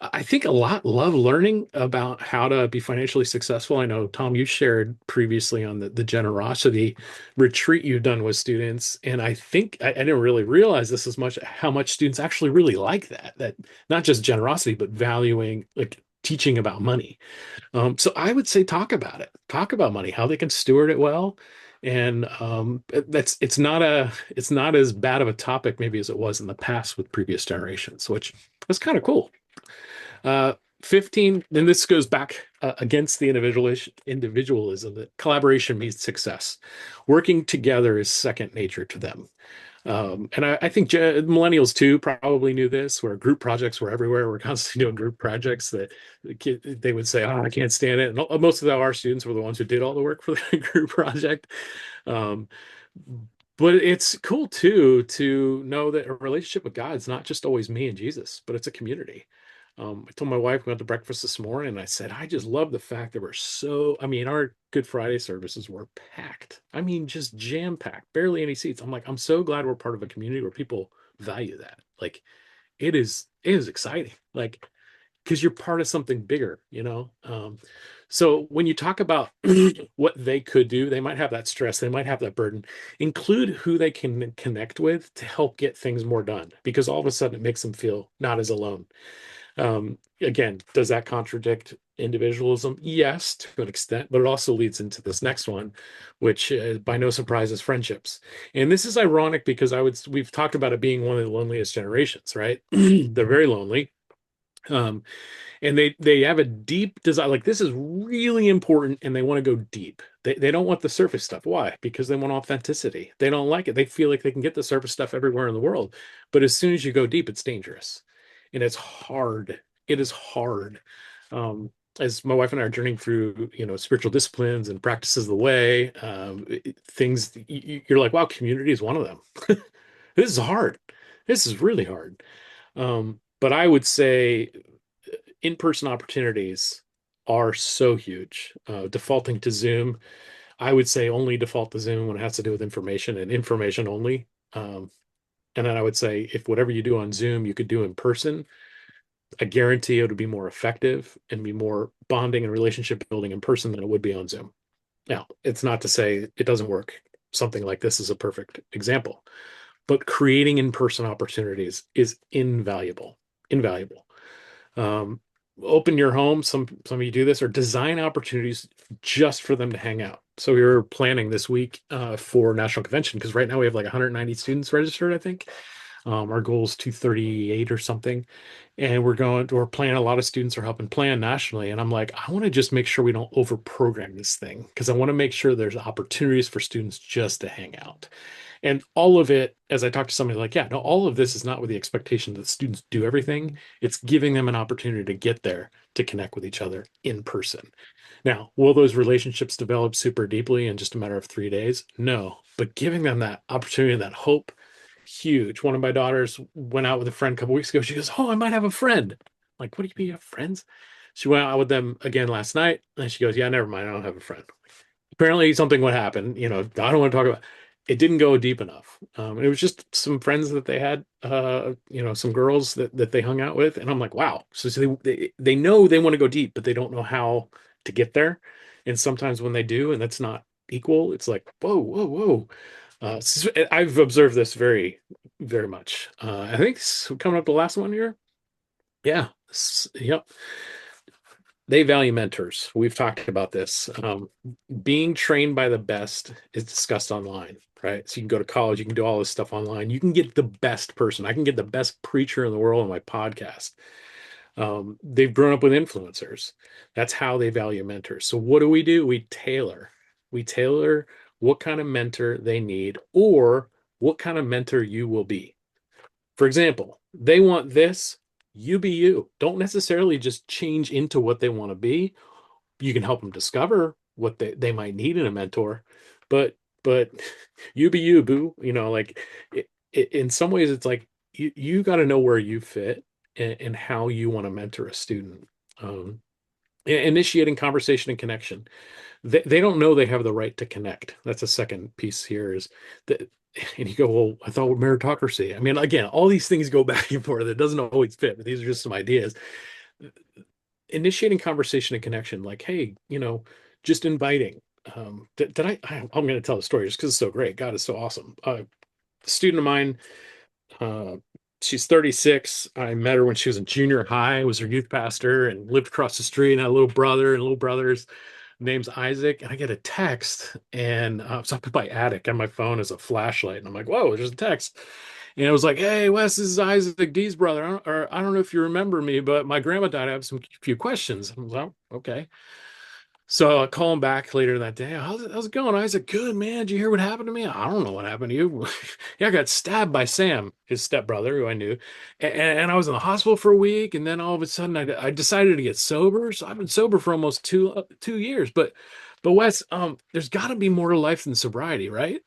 I think a lot love learning about how to be financially successful. I know, Tom, you shared previously on the generosity retreat you've done with students. And I think I didn't really realize this as much, how much students actually really like that not just generosity, but valuing, like teaching about money. So I would say talk about money, how they can steward it well. And it's not as bad of a topic maybe as it was in the past with previous generations, which was kind of cool. Uh, 15, and this goes back against the individualism that collaboration means success. Working together is second nature to them. And I think millennials too probably knew this, where group projects were everywhere. We're constantly doing group projects that they would say, "Oh, I can't stand it." And most of our students were the ones who did all the work for the group project. Um, but it's cool too to know that a relationship with God is not just always me and Jesus, but it's a community. I told my wife, we went to breakfast this morning, and I said, I just love the fact that I mean, our Good Friday services were packed. I mean, just jam packed, barely any seats. I'm like, I'm so glad we're part of a community where people value that. Like, it is exciting. Like, because you're part of something bigger, you know? So when you talk about what they could do, they might have that stress, they might have that burden. Include who they can connect with to help get things more done, because all of a sudden it makes them feel not as alone. Again, does that contradict individualism? Yes, to an extent, but it also leads into this next one, which by no surprise is friendships. And this is ironic because we've talked about it being one of the loneliest generations, right? They're very lonely. Um, and they have a deep desire, like this is really important, and they want to go deep. They don't want the surface stuff. Why? Because they want authenticity. They don't like it. They feel like they can get the surface stuff everywhere in the world, but as soon as you go deep, it's dangerous, and it's hard. It is hard. As my wife and I are journeying through, spiritual disciplines and practices of the way, things you're like, wow, community is one of them. This is hard. This is really hard. But I would say in-person opportunities are so huge. Defaulting to Zoom, I would say only default to Zoom when it has to do with information and information only. And then I would say if whatever you do on Zoom, you could do in person, I guarantee it would be more effective and be more bonding and relationship building in person than it would be on Zoom. Now, it's not to say it doesn't work. Something like this is a perfect example, but creating in-person opportunities is invaluable. Invaluable. Um, Open your home. Some of you do this, or design opportunities just for them to hang out. So we were planning this week for National Convention, because right now we have like 190 students registered, I think. Our goal is 238 or something. And we're planning, a lot of students are helping plan nationally. And I'm like, I want to just make sure we don't over program this thing, because I want to make sure there's opportunities for students just to hang out. And all of it, as I talk to somebody, like, yeah, no, all of this is not with the expectation that students do everything. It's giving them an opportunity to get there, to connect with each other in person. Now, will those relationships develop super deeply in just a matter of 3 days? No, but giving them that opportunity, that hope, huge. One of my daughters went out with a friend a couple weeks ago. She goes, "Oh, I might have a friend." I'm like, what do you mean you have friends? She went out with them again last night, and she goes, "Yeah, never mind. I don't have a friend." Apparently something would happen. I don't want to talk about. It didn't go deep enough. It was just some friends that they had, some girls that they hung out with, and I'm like, wow. So they know they want to go deep, but they don't know how to get there. And sometimes when they do, and that's not equal, it's like, whoa, whoa, whoa. I've observed this very, very much. I think coming up the last one here. Yeah. Yep. They value mentors. We've talked about this. Being trained by the best is discussed online, right? So you can go to college, you can do all this stuff online. You can get the best person. I can get the best preacher in the world on my podcast. They've grown up with influencers. That's how they value mentors. So what do? We tailor. We tailor what kind of mentor they need or what kind of mentor you will be. For example, they want this, you be you. Don't necessarily just change into what they want to be. You can help them discover what they might need in a mentor, but you be you, boo. Like in some ways, it's like you got to know where you fit and how you want to mentor a student. Um, Initiating conversation and connection. They don't know they have the right to connect. That's a second piece here is that, and you go, well, I thought meritocracy. I mean, again, all these things go back and forth. It doesn't always fit, but these are just some ideas. Initiating conversation and connection, like, hey, just inviting. I'm going to tell the story just because it's so great. God is so awesome. A student of mine, uh, she's 36. I met her when she was in junior high. I was her youth pastor and lived across the street. And had a little brother and little brother's name's Isaac. And I get a text, and so I put my attic on my phone as a flashlight. And I'm like, whoa, there's a text. And it was like, hey, Wes, this is Isaac D's brother. I don't know if you remember me, but my grandma died. I have some few questions. I was like, oh, okay. So I call him back later that day. How's it going? Isaac, good, man. Did you hear what happened to me? I don't know what happened to you. Yeah, I got stabbed by Sam, his stepbrother, who I knew. And I was in the hospital for a week. And then all of a sudden I decided to get sober. So I've been sober for almost 2 years. But Wes, there's got to be more to life than sobriety, right?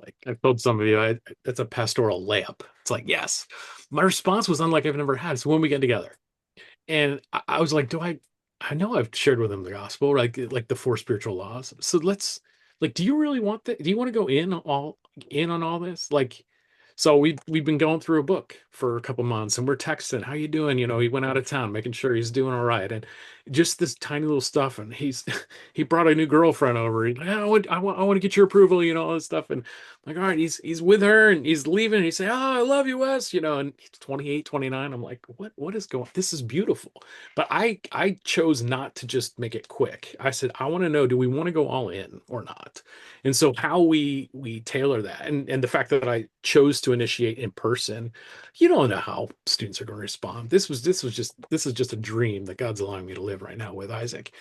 Like I've told some of you, that's a pastoral layup. It's like, yes. My response was unlike I've never had. So when we get together, and I was like, I know I've shared with him the gospel, like the four spiritual laws. So let's, like, do you really want that? Do you want to go in on all this? Like, so we've been going through a book for a couple months, and we're texting, how you doing? He went out of town, making sure he's doing all right, and just this tiny little stuff. And he brought a new girlfriend over. He's like, I want to get your approval, all this stuff. And I'm like, all right, he's with her, and he's leaving. And he's saying, oh, I love you, Wes. And he's 28, 29. I'm like, what is going? This is beautiful. But I chose not to just make it quick. I said, I want to know, do we want to go all in or not? And so how we tailor that, and the fact that I chose to initiate in person, you don't know how students are going to respond. This is just a dream that God's allowing me to live right now with Isaac.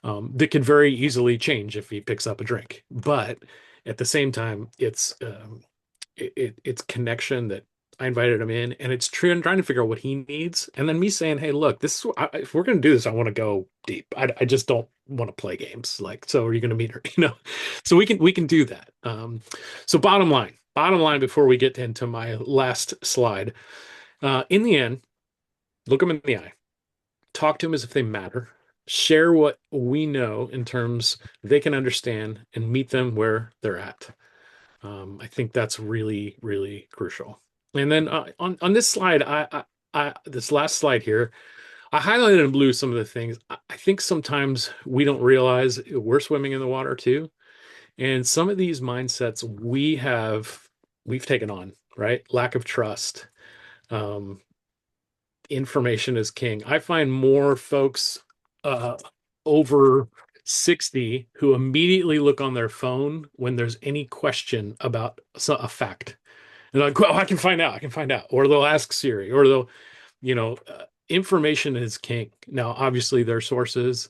That could very easily change if he picks up a drink, but at the same time, it's connection that I invited him in, and it's trying to figure out what he needs, and then me saying, "Hey, look, if we're going to do this, I want to go deep. I just don't want to play games. Like, so are you going to meet her? So we can do that. So bottom line, before we get into my last slide, in the end, look them in the eye, talk to them as if they matter, share what we know in terms they can understand, and meet them where they're at. I think that's really, really crucial. And then on this slide, this last slide here, I highlighted in blue some of the things. I think sometimes we don't realize we're swimming in the water too, and some of these mindsets we've taken on, right? Lack of trust. Um, Information is king. I find more folks uh, over 60 who immediately look on their phone when there's any question about a fact. And they're like, well, I can find out. I can find out. Or they'll ask Siri, or information is king. Now, obviously, their sources,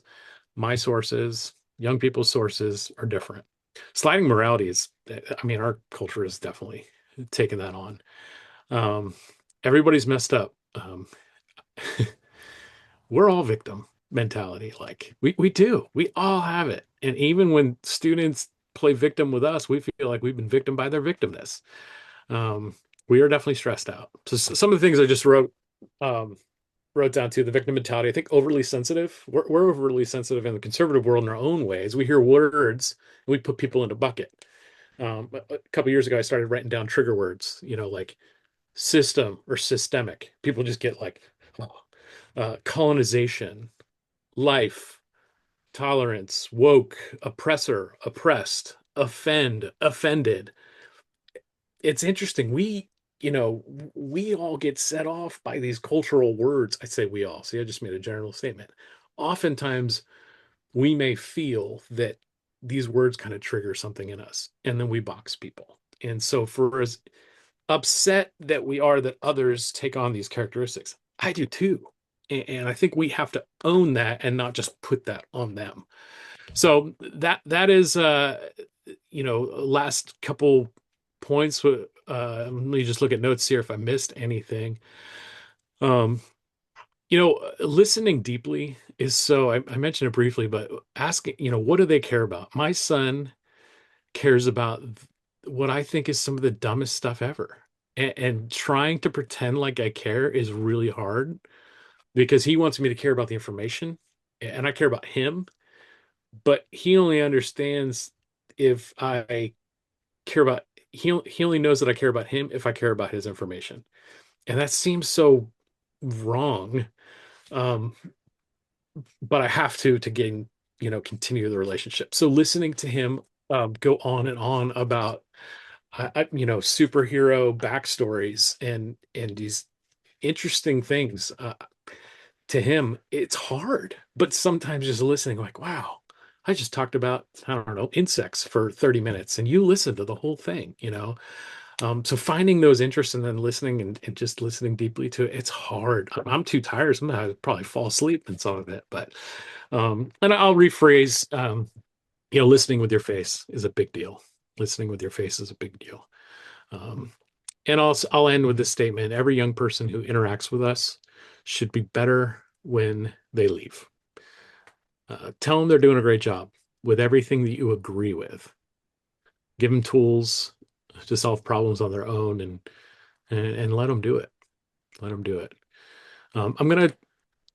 my sources, young people's sources are different. Sliding morality I mean, our culture is definitely taking that on. Um, Everybody's messed up. We're all victim mentality. Like we all have it. And even when students play victim with us, we feel like we've been victim by their victimness. Um, we are definitely stressed out. So some of the things I just wrote down to the victim mentality. I think overly sensitive. We're overly sensitive in the conservative world in our own ways. We hear words and we put people in a bucket. A couple years ago, I started writing down trigger words, like system or systemic. People just get like, oh, colonization, life, tolerance, woke, oppressor, oppressed, offended. It's interesting. we all get set off by these cultural words. I say we all. See, I just made a general statement. Oftentimes, we may feel that these words kind of trigger something in us, and then we box people. And so, for as upset that we are that others take on these characteristics, I do too. And I think we have to own that and not just put that on them. So that is last couple points. Let me just look at notes here if I missed anything. Um, Listening deeply is so, I mentioned it briefly, but asking, what do they care about? My son cares about what I think is some of the dumbest stuff ever. And trying to pretend like I care is really hard because he wants me to care about the information and I care about him, but he only understands if I care about he only knows that I care about him if I care about his information. And that seems so wrong. Um, but I have to gain, continue the relationship. So listening to him go on and on about superhero backstories and these interesting things to him, it's hard. But sometimes just listening, like, wow, I just talked about, I don't know, insects for 30 minutes and you listened to the whole thing. So finding those interests and then listening and just listening deeply to it, it's hard. I'm too tired. Sometimes I probably fall asleep in some of it, but and I'll rephrase, listening with your face is a big deal. Listening with your face is a big deal. Um, and I'll end with this statement. Every young person who interacts with us should be better when they leave. Tell them they're doing a great job with everything that you agree with. Give them tools to solve problems on their own and let them do it. Let them do it. I'm going to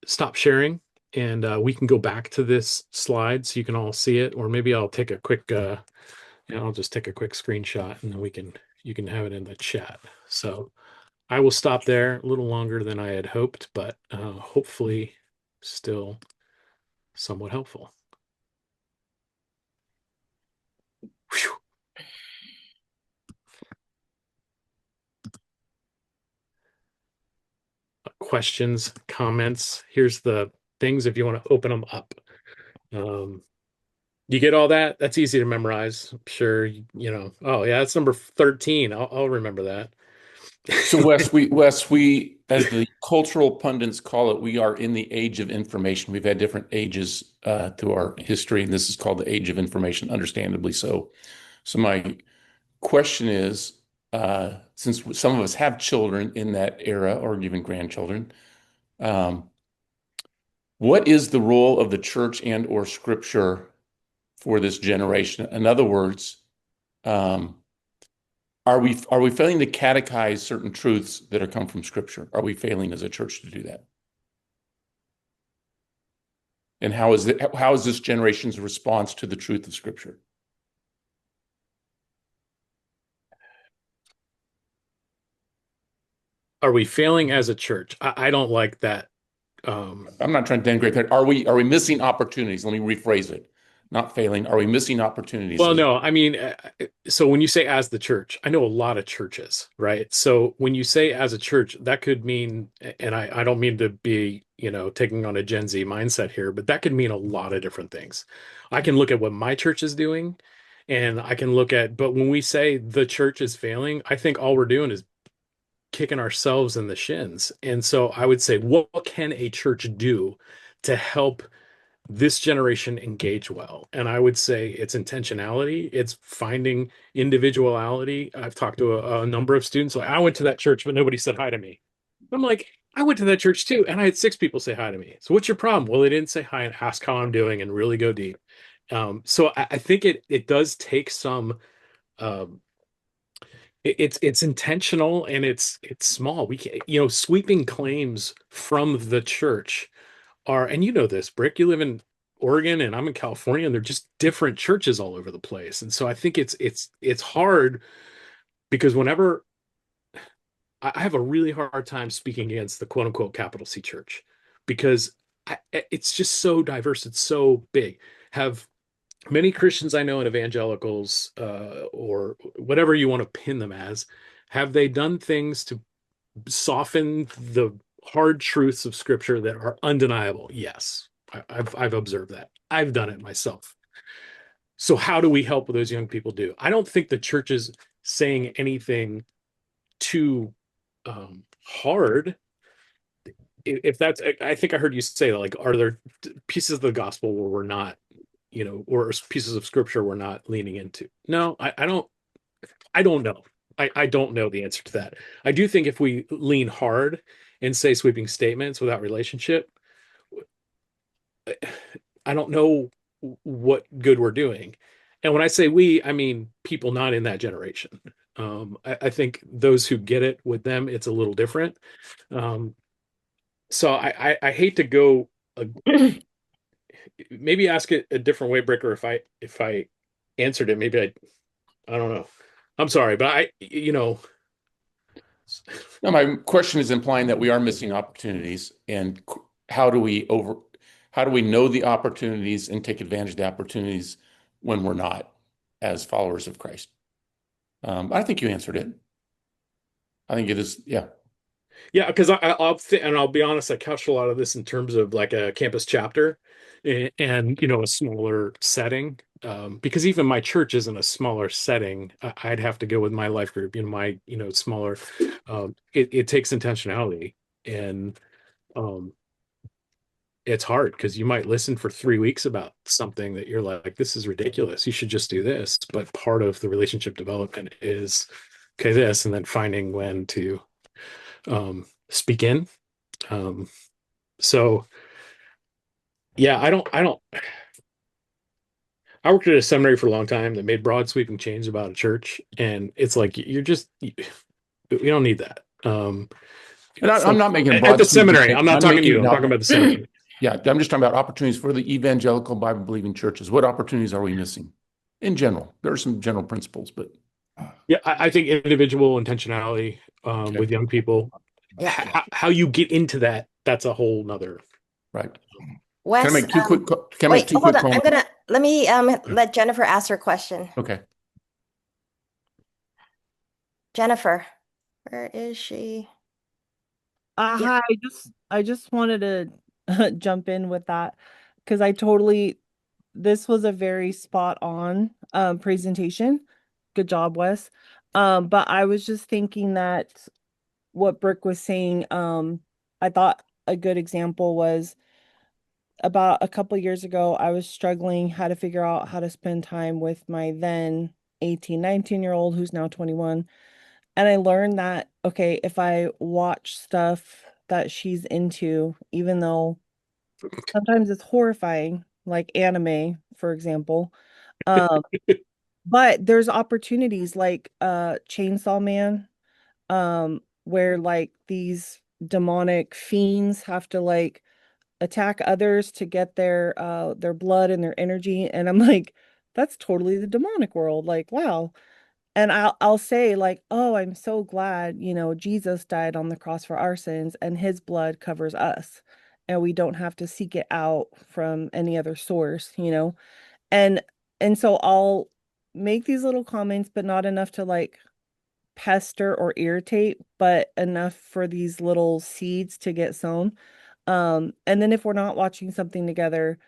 stop sharing and we can go back to this slide so you can all see it, or maybe I'll take a quick, I'll just take a quick screenshot and then you can have it in the chat. So I will stop there a little longer than I had hoped, but hopefully still somewhat helpful. Whew. Questions, comments. Here's the things if you want to open them up. You get all that? That's easy to memorize. I'm sure, oh yeah, that's number 13. I'll remember that. So Wes, as the cultural pundits call it, we are in the age of information. We've had different ages through our history, and this is called the age of information, understandably so. So my question is, since some of us have children in that era or even grandchildren, um, what is the role of the church and or scripture for this generation? In other words, um, are we failing to catechize certain truths that are come from Scripture? Are we failing as a church to do that? And how is this generation's response to the truth of Scripture? Are we failing as a church? I don't like that. I'm not trying to denigrate that. Are we missing opportunities? Let me rephrase it. Not failing. Are we missing opportunities? Well, no, I mean, so when you say as the church, I know a lot of churches, right? So when you say as a church, that could mean, and I don't mean to be, taking on a Gen Z mindset here, but that could mean a lot of different things. I can look at what my church is doing, and I can look at, but when we say the church is failing, I think all we're doing is kicking ourselves in the shins. And so I would say, what can a church do to help this generation engage well? And I would say it's intentionality, it's finding individuality. I've talked to a number of students like, I went to that church but nobody said hi to me. I'm like, I went to that church too and I had 6 people say hi to me. So what's your problem? Well, they didn't say hi and ask how I'm doing and really go deep. So I think it does take some um, it's intentional and it's small. We can, sweeping claims from the church are, and this, Brick, you live in Oregon and I'm in California, and they're just different churches all over the place. And so I think it's hard because whenever I have a really hard time speaking against the quote unquote capital C church because it's just so diverse. It's so big. Have many Christians I know and evangelicals, or whatever you want to pin them as, Have they done things to soften the hard truths of Scripture that are undeniable? Yes, I've observed that. I've done it myself. So how do we help those young people do? I don't think the church is saying anything too hard. If that's, I think I heard you say, like, are there pieces of the gospel where we're not, or pieces of Scripture we're not leaning into? No, I don't know. I don't know the answer to that. I do think if we lean hard and say sweeping statements without relationship, I don't know what good we're doing. And when I say we, I mean people not in that generation. I think those who get it, with them, it's a little different. Um, so I hate to go, maybe ask it a different way, Bricker. If I answered it, maybe I don't know. I'm sorry, but No, my question is implying that we are missing opportunities, and how do we know the opportunities and take advantage of the opportunities when we're not as followers of Christ? I think you answered it. I think it is, yeah. Yeah, because I'll be honest, I couched a lot of this in terms of like a campus chapter and a smaller setting. Because even my church isn't a smaller setting. I'd have to go with my life group, my smaller. It takes intentionality, and it's hard because you might listen for 3 weeks about something that you're like, this is ridiculous. You should just do this. But part of the relationship development is, okay, this, and then finding when to speak in. So yeah, I worked at a seminary for a long time that made broad sweeping changes about a church, and it's like we don't need that. And I'm not making a At broad the sweeping seminary. statement. I'm not talking to you. I'm talking about the seminary. Yeah, I'm just talking about opportunities for the evangelical Bible believing churches. What opportunities are we missing in general? There are some general principles, but Yeah, I think individual intentionality with young people. Yeah. How you get into that, that's a whole nother. right. Wes, Can I make two quick? Can I make wait, two hold quick on. comments? Let me let Jennifer ask her question. Okay. Jennifer, where is she? Yeah. Hi, I just wanted to jump in with that because this was a very spot on presentation. Good job, Wes. But I was just thinking that what Brick was saying, I thought a good example was about a couple years ago, I was struggling how to figure out how to spend time with my then 18, 19-year-old who's now 21. And I learned that, okay, if I watch stuff that she's into, even though sometimes it's horrifying, like anime, for example, um, but there's opportunities like Chainsaw Man, where like these demonic fiends have to like attack others to get their blood and their energy. And I'm like, that's totally the demonic world. Like, wow. And I'll say like, oh, I'm so glad, Jesus died on the cross for our sins and his blood covers us. And we don't have to seek it out from any other source. And and so I'll make these little comments, but not enough to like pester or irritate, but enough for these little seeds to get sown. And then if we're not watching something together,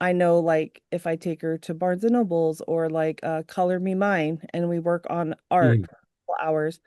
I know like if I take her to Barnes and Nobles or like Color Me Mine and we work on art Mm, for a couple hours,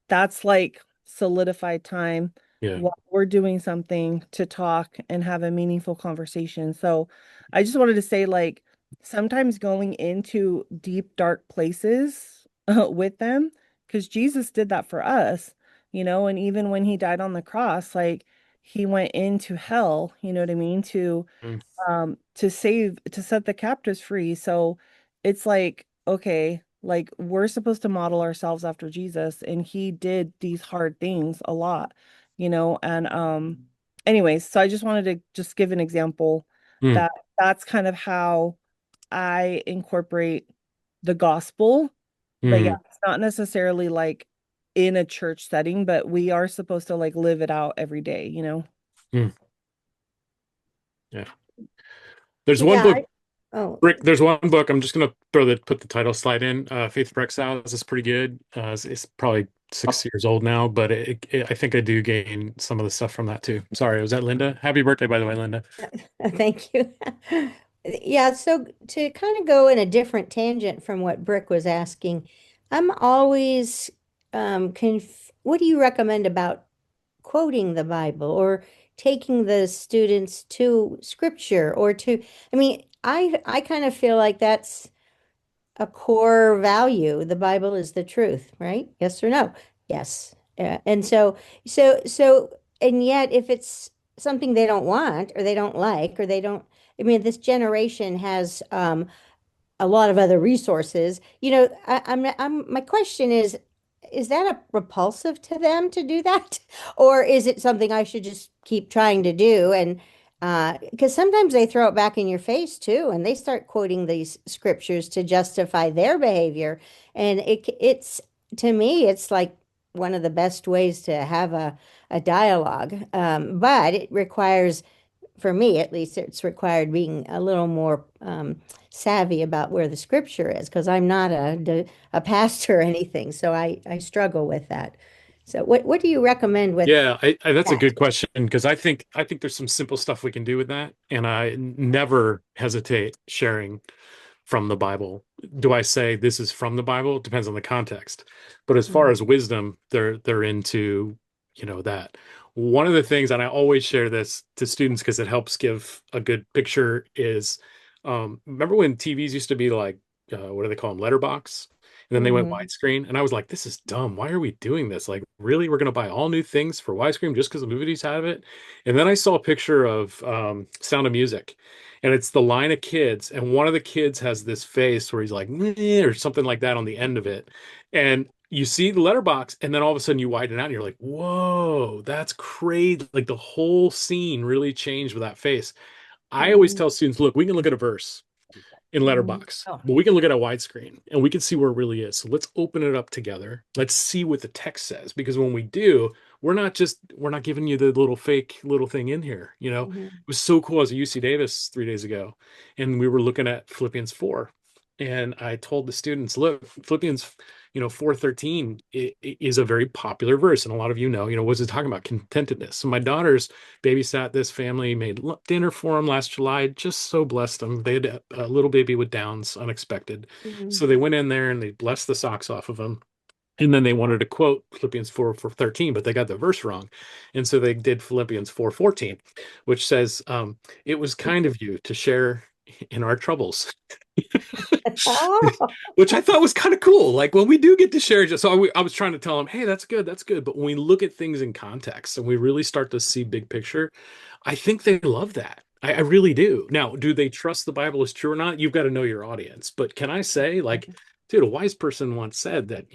that's like solidified time yeah. while we're doing something to talk and have a meaningful conversation. So I just wanted to say like sometimes going into deep dark places with them, because Jesus did that for us, and even when he died on the cross, like he went into hell, you know what I mean, Mm, to set the captives free. So it's like, okay, like we're supposed to model ourselves after Jesus, and he did these hard things a lot, and anyways, so I just wanted to just give an example mm, that that's kind of how I incorporate the gospel. But yeah, mm, it's not necessarily like in a church setting, but we are supposed to like live it out every day. mm. Yeah. There's one Yeah. book, Oh, Rick. There's one book. I'm just gonna put the title slide in. Faith for Exiles is pretty good. It's probably 6 years old now, but I think I do gain some of the stuff from that too. Sorry, was that Linda? Happy birthday, by the way, Linda. Thank you. Yeah, so to kind of go in a different tangent from what Brick was asking, I'm always what do you recommend about quoting the Bible or taking the students to scripture or to, I mean, I kind of feel like that's a core value. The Bible is the truth, right? Yes or no? Yes. And so, and yet if it's something they don't want or they don't like or they don't, I mean, this generation has a lot of other resources. My question is that a repulsive to them to do that? Or is it something I should just keep trying to do? And because sometimes they throw it back in your face too, and they start quoting these scriptures to justify their behavior. And it's to me, it's like one of the best ways to have a dialogue. But it requires for me at least, it's required being a little more savvy about where the scripture is because I'm not a pastor or anything, so I struggle with that. So what do you recommend with Yeah, that's a that? good question because I think there's some simple stuff we can do with that, and I never hesitate sharing from the Bible. Do I say this is from the Bible? It depends on the context. But as far Mhm. as wisdom, they're into, that. One of the things, and I always share this to students because it helps give a good picture, is remember when TVs used to be like, what do they call them, letterbox? And then they went Mhm. widescreen, and I was like, this is dumb. Why are we doing this? Like, really, we're going to buy all new things for widescreen just because the movies have it? And then I saw a picture of Sound of Music, and it's the line of kids, and one of the kids has this face where he's like, "Meh," or something like that on the end of it, and you see the letterbox, and then all of a sudden you widen it out, and you're like, "Whoa, that's crazy!" Like the whole scene really changed with that face. I always Mhm. tell students, "Look, we can look at a verse in Mhm. letterbox, Oh. but we can look at a widescreen and we can see where it really is. So let's open it up together. Let's see what the text says, because when we do, we're not giving you the little fake little thing in here. It Mhm. was so cool. I was at UC Davis 3 days ago, and we were looking at Philippians 4, and I told the students, look, Philippians 4:13 is a very popular verse, and a lot of what's it talking about? Contentedness. So my daughters babysat this family, made dinner for them last July, just so blessed them. They had a little baby with Downs, unexpected. Mhm. So they went in there and they blessed the socks off of him. And then they wanted to quote Philippians 4:13, but they got the verse wrong. And so they did Philippians 4:14, which says, it was kind of you to share in our troubles. Oh. Which I thought was kind of cool. Like when we do get to share, so I was trying to tell them, hey, that's good, that's good. But when we look at things in context and we really start to see big picture, I think they love that. I really do. Now, do they trust the Bible is true or not? You've got to know your audience. But can I say, like, dude, a wise person once said that,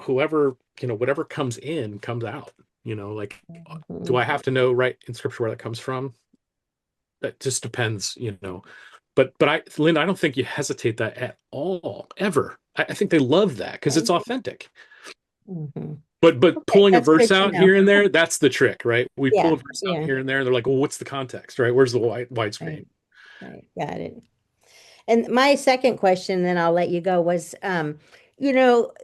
whoever, whatever comes in comes out. Like, do Mhm. I have to know right in scripture where that comes from? That just depends, But Linda, I don't think you hesitate that at all, ever. I think they love that because it's Okay. authentic. Mhm. But Okay, pulling a that's verse good to out know. here and there, that's the trick, right? We pull a Yeah, verse out yeah, here and there, and they're like, well, what's the context, right? Where's the widescreen? right, right, got it. And my second question, then I'll let you go, was,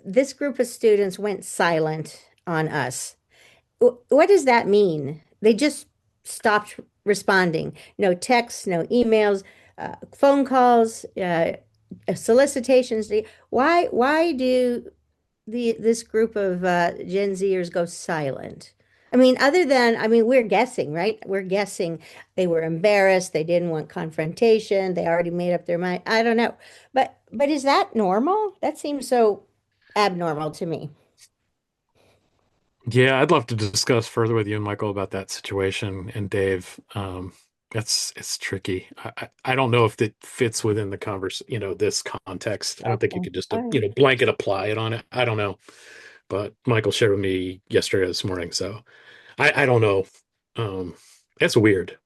this group of students went silent on us. What does that mean? They just stopped responding. No texts, no emails, phone calls, solicitations. Why do this group of Gen Zers go silent? I mean, I mean, we're guessing, right? We're guessing they were embarrassed, they didn't want confrontation, they already made up their mind. I don't know. But is that normal? That seems so abnormal to me. Yeah, I'd love to discuss further with you and Michael about that situation and Dave. It's tricky. I don't know if it fits within the this context. I don't think you Okay. could just All right. blanket apply it on it. I don't know. But Michael shared with me yesterday, this morning, so I don't know. That's weird.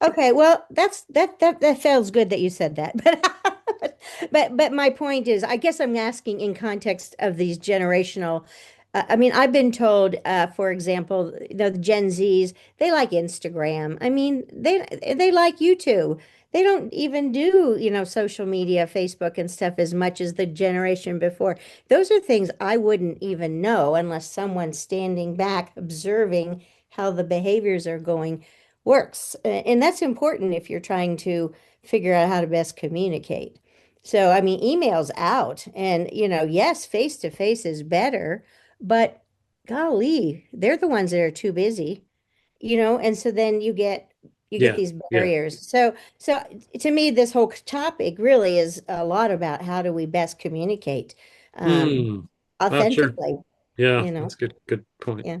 Okay, well, that feels good that you said that. But my point is, I guess I'm asking in context of these generational. I mean, I've been told, for example, the Gen Zs, they like Instagram. I mean, they like YouTube. They don't even do, social media, Facebook and stuff as much as the generation before. Those are things I wouldn't even know unless someone standing back observing how the behaviors are going works. And that's important if you're trying to figure out how to best communicate. So, I mean, email's out and, yes, face to face is better, but golly, they're the ones that are too busy, and so then you get Yeah, these yeah. barriers. So to me, this whole topic really is a lot about how do we best communicate um, Hmm. Oh, sure. authentically, Yeah, you know? that's good point. Yeah.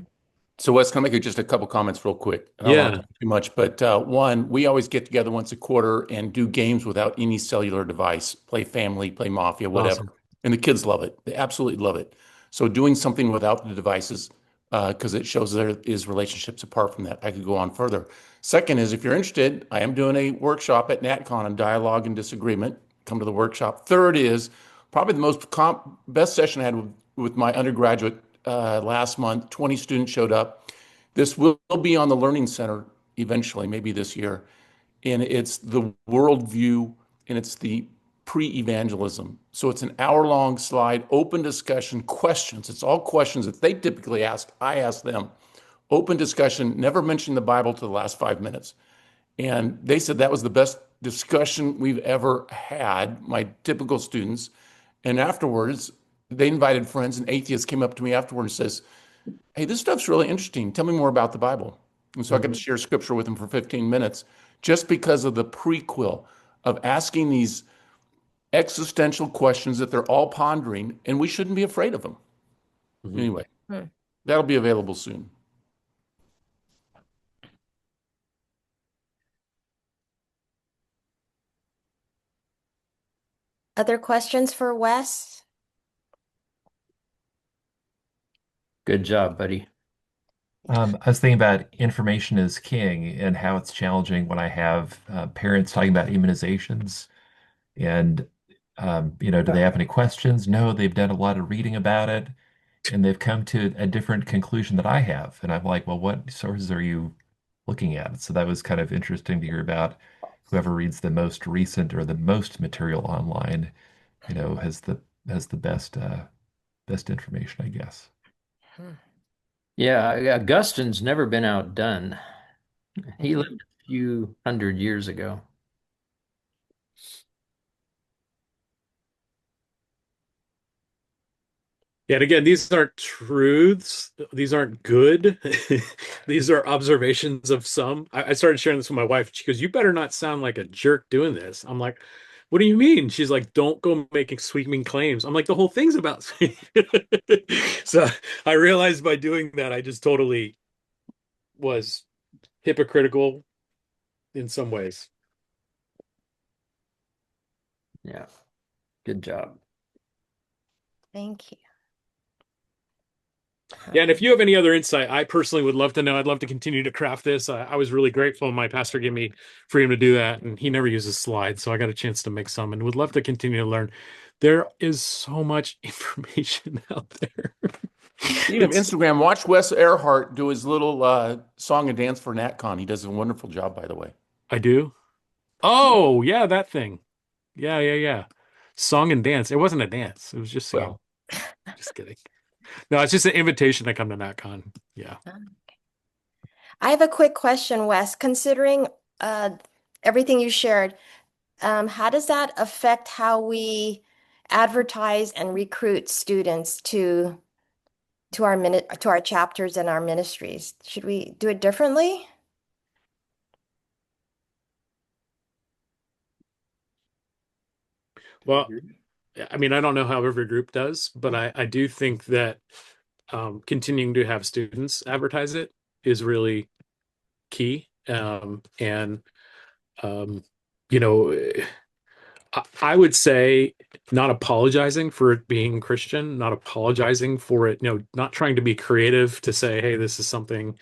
So Wes, can I make just a couple comments real quick? I don't want to Yeah, talk too much, but one, we always get together once a quarter and do games without any cellular device, play family, play mafia, whatever. awesome. And the kids love it. They absolutely love it. So doing something without the devices, because it shows there is relationships apart from that. I could go on further. Second is if you're interested, I am doing a workshop at NatCon on dialogue and disagreement. Come to the workshop. Third is probably the best session I had with my undergraduate last month. 20 students showed up. This will be on the Learning Center eventually, maybe this year. And it's the worldview and it's the pre-evangelism. So it's an hour-long slide, open discussion, questions. It's all questions that they typically ask. I ask them. Open discussion, never mention the Bible to the last 5 minutes. And they said that was the best discussion we've ever had, my typical students. And afterwards, they invited friends, and atheists came up to me afterward and says, hey, this stuff's really interesting. Tell me more about the Bible. And so I got to Mhm. share scripture with them for 15 minutes just because of the prequel of asking these existential questions that they're all pondering, and we shouldn't be afraid of them. Mhm. Anyway, that'll be available soon. Other questions for Wes? Good job, buddy. I was thinking about information is king and how it's challenging when I have parents talking about immunizations and do they have any questions? No, they've done a lot of reading about it and they've come to a different conclusion that I have. And I'm like, well, what sources are you looking at? So that was kind of interesting to hear about whoever reads the most recent or the most material online, has the best information, I guess. Yeah, Augustine's never been outdone. He Mhm. lived a few hundred years ago. Yeah, and again, these aren't truths. These aren't good. These are observations of some. I started sharing this with my wife. She goes, "You better not sound like a jerk doing this." I'm like, "What do you mean?" She's like, "Don't go making sweeping claims." I'm like, "The whole thing's about." So I realized by doing that, I just totally was hypocritical in some ways. Yeah, good job. Thank you. Yeah, and if you have any other insight, I personally would love to know. I'd love to continue to craft this. I was really grateful my pastor gave me freedom to do that, and he never uses slides, so I got a chance to make some, and would love to continue to learn. There is so much information out there. Speaking of It's Instagram, watch Wes Ehrhart do his little song and dance for NatCon. He does a wonderful job, by the way. I do. Oh, yeah, that thing. Yeah, yeah, yeah. Song and dance. It wasn't a dance. It was just singing. Well, Just kidding. No, it's just an invitation to come to NatCon. Yeah. I have a quick question, Wes. Considering uh, everything you shared, how does that affect how we advertise and recruit students to our chapters and our ministries? Should we do it differently? Well, I mean, I don't know how every group does, but I do think that continuing to have students advertise it is really key. And um, you know, I would say not apologizing for it being Christian, not apologizing for it, not trying to be creative to say, hey, this is something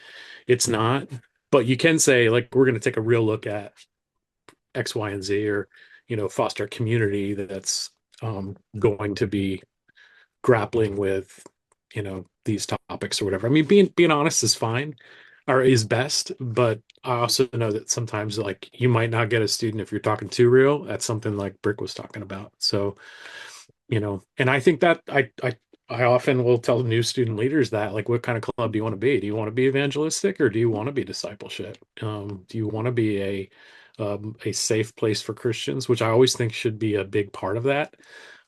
it's not. But you can say, like, we're going to take a real look at X, Y, and Z, or, foster a community that's going to be grappling with, these topics or whatever. I mean, being honest is fine. or is best, but I also know that sometimes like you might not get a student if you're talking too real. That's something like Brick was talking about. So, and I think that I often will tell new student leaders that like, what kind of club do you want to be? Do you want to be evangelistic or do you want to be discipleship? Do you want to be a safe place for Christians, which I always think should be a big part of that.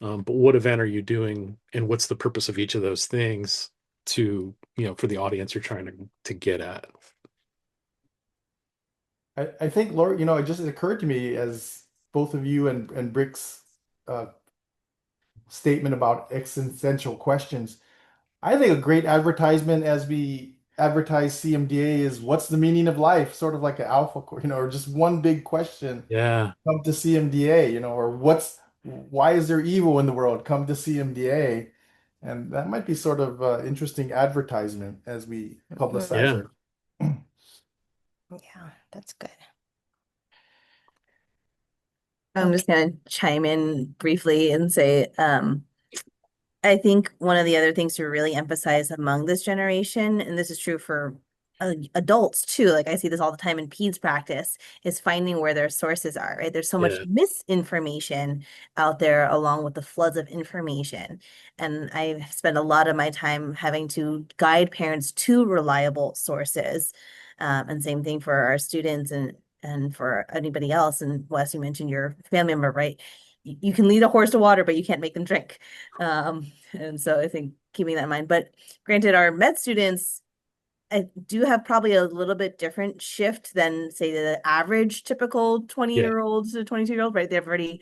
But what event are you doing, and what's the purpose of each of those things to, for the audience you're trying to get at? I think, Laura, it just occurred to me as both of you and Brick's uh, statement about existential questions. I think a great advertisement as we advertise CMDA is what's the meaning of life? Sort of like an alpha, or just one big question. Yeah. Come to CMDA, or why is there evil in the world? Come to CMDA. And that might be sort of interesting advertisement as we publicize Yeah. it. Yeah, that's good. I'm just gonna chime in briefly and say, I think one of the other things to really emphasize among this generation, and this is true for adults too, like I see this all the time in peds practice, is finding where their sources are, right? There's so much Yeah. misinformation out there along with the floods of information. And I spend a lot of my time having to guide parents to reliable sources. And same thing for our students and for anybody else. And Wes, you mentioned your family member, right? You can lead a horse to water, but you can't make them drink. And so I think keeping that in mind. But granted, our med students, I do have probably a little bit different shift than, say, the average typical 20-year-olds to 22-year-old, right? They've already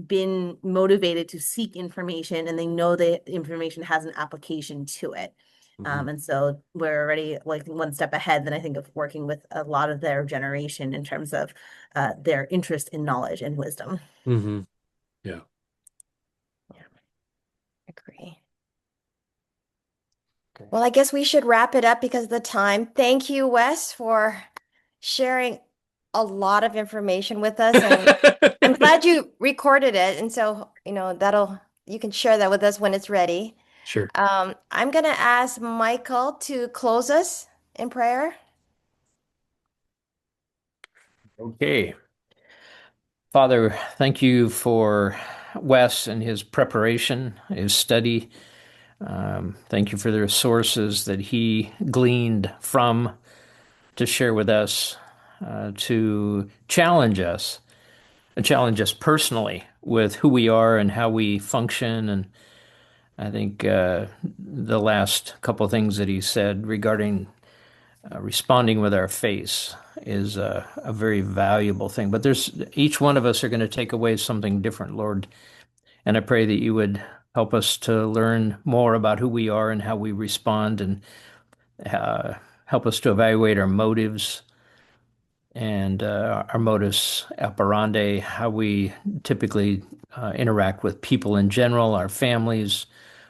been motivated to seek information and they know the information has an application to it. And so we're already like one step ahead than I think of working with a lot of their generation in terms of their interest in knowledge and wisdom. Mm-hmm. Yeah. Yeah, agree. Well, I guess we should wrap it up because of the time. Thank you, Wes, for sharing a lot of information with us. And I'm glad you recorded it. And so, you can share that with us when it's ready. Sure. I'm going to ask Michael to close us in prayer. Okay. Father, thank you for Wes and his preparation, his study. Thank you for the resources that he gleaned from to share with us, to challenge us personally with who we are and how we function. And I think the last couple of things that he said regarding responding with our face is a very valuable thing. But each one of us are going to take away something different, Lord. And I pray that you would help us to learn more about who we are and how we respond, and help us to evaluate our motives and our modus operandi, how we typically interact with people in general, our families,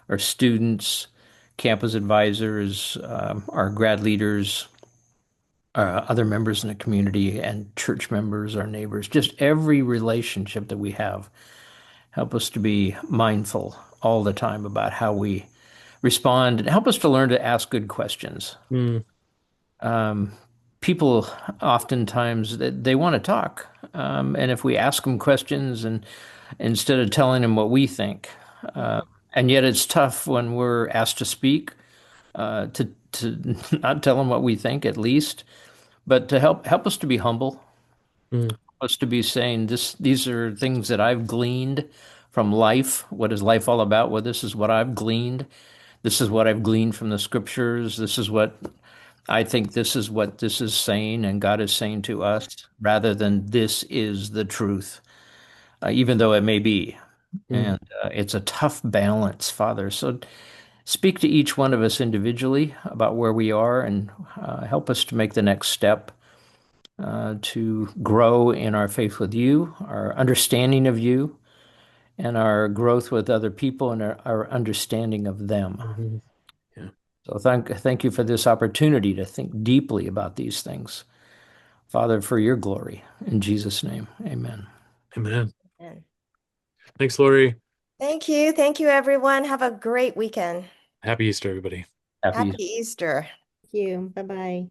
our students, campus advisors, our grad leaders, other members in the community, and church members, our neighbors, just every relationship that we have. Help us to be mindful all the time about how we respond, and help us to learn to ask good questions. Mm. People oftentimes they want to talk, and if we ask them questions and instead of telling them what we think, and yet it's tough when we're asked to speak, to not tell them what we think at least, but to help us to be humble, Mm. us to be saying these are things that I've gleaned from life. What is life all about? Well, this is what I've gleaned. This is what I've gleaned from the scriptures. This is what I think, this is what this is saying, and God is saying to us, rather than this is the truth, even though it may be. Mm. And it's a tough balance, Father. So speak to each one of us individually about where we are, and help us to make the next step, to grow in our faith with you, our understanding of you, and our growth with other people, and our understanding of them. Mm-hmm. Yeah. So thank you for this opportunity to think deeply about these things, Father, for your glory. In Jesus' name, amen. Amen. Amen. Thanks, Lori. Thank you. Thank you, everyone. Have a great weekend. Happy Easter, everybody. Happy Happy Easter. Thank you. Bye-bye.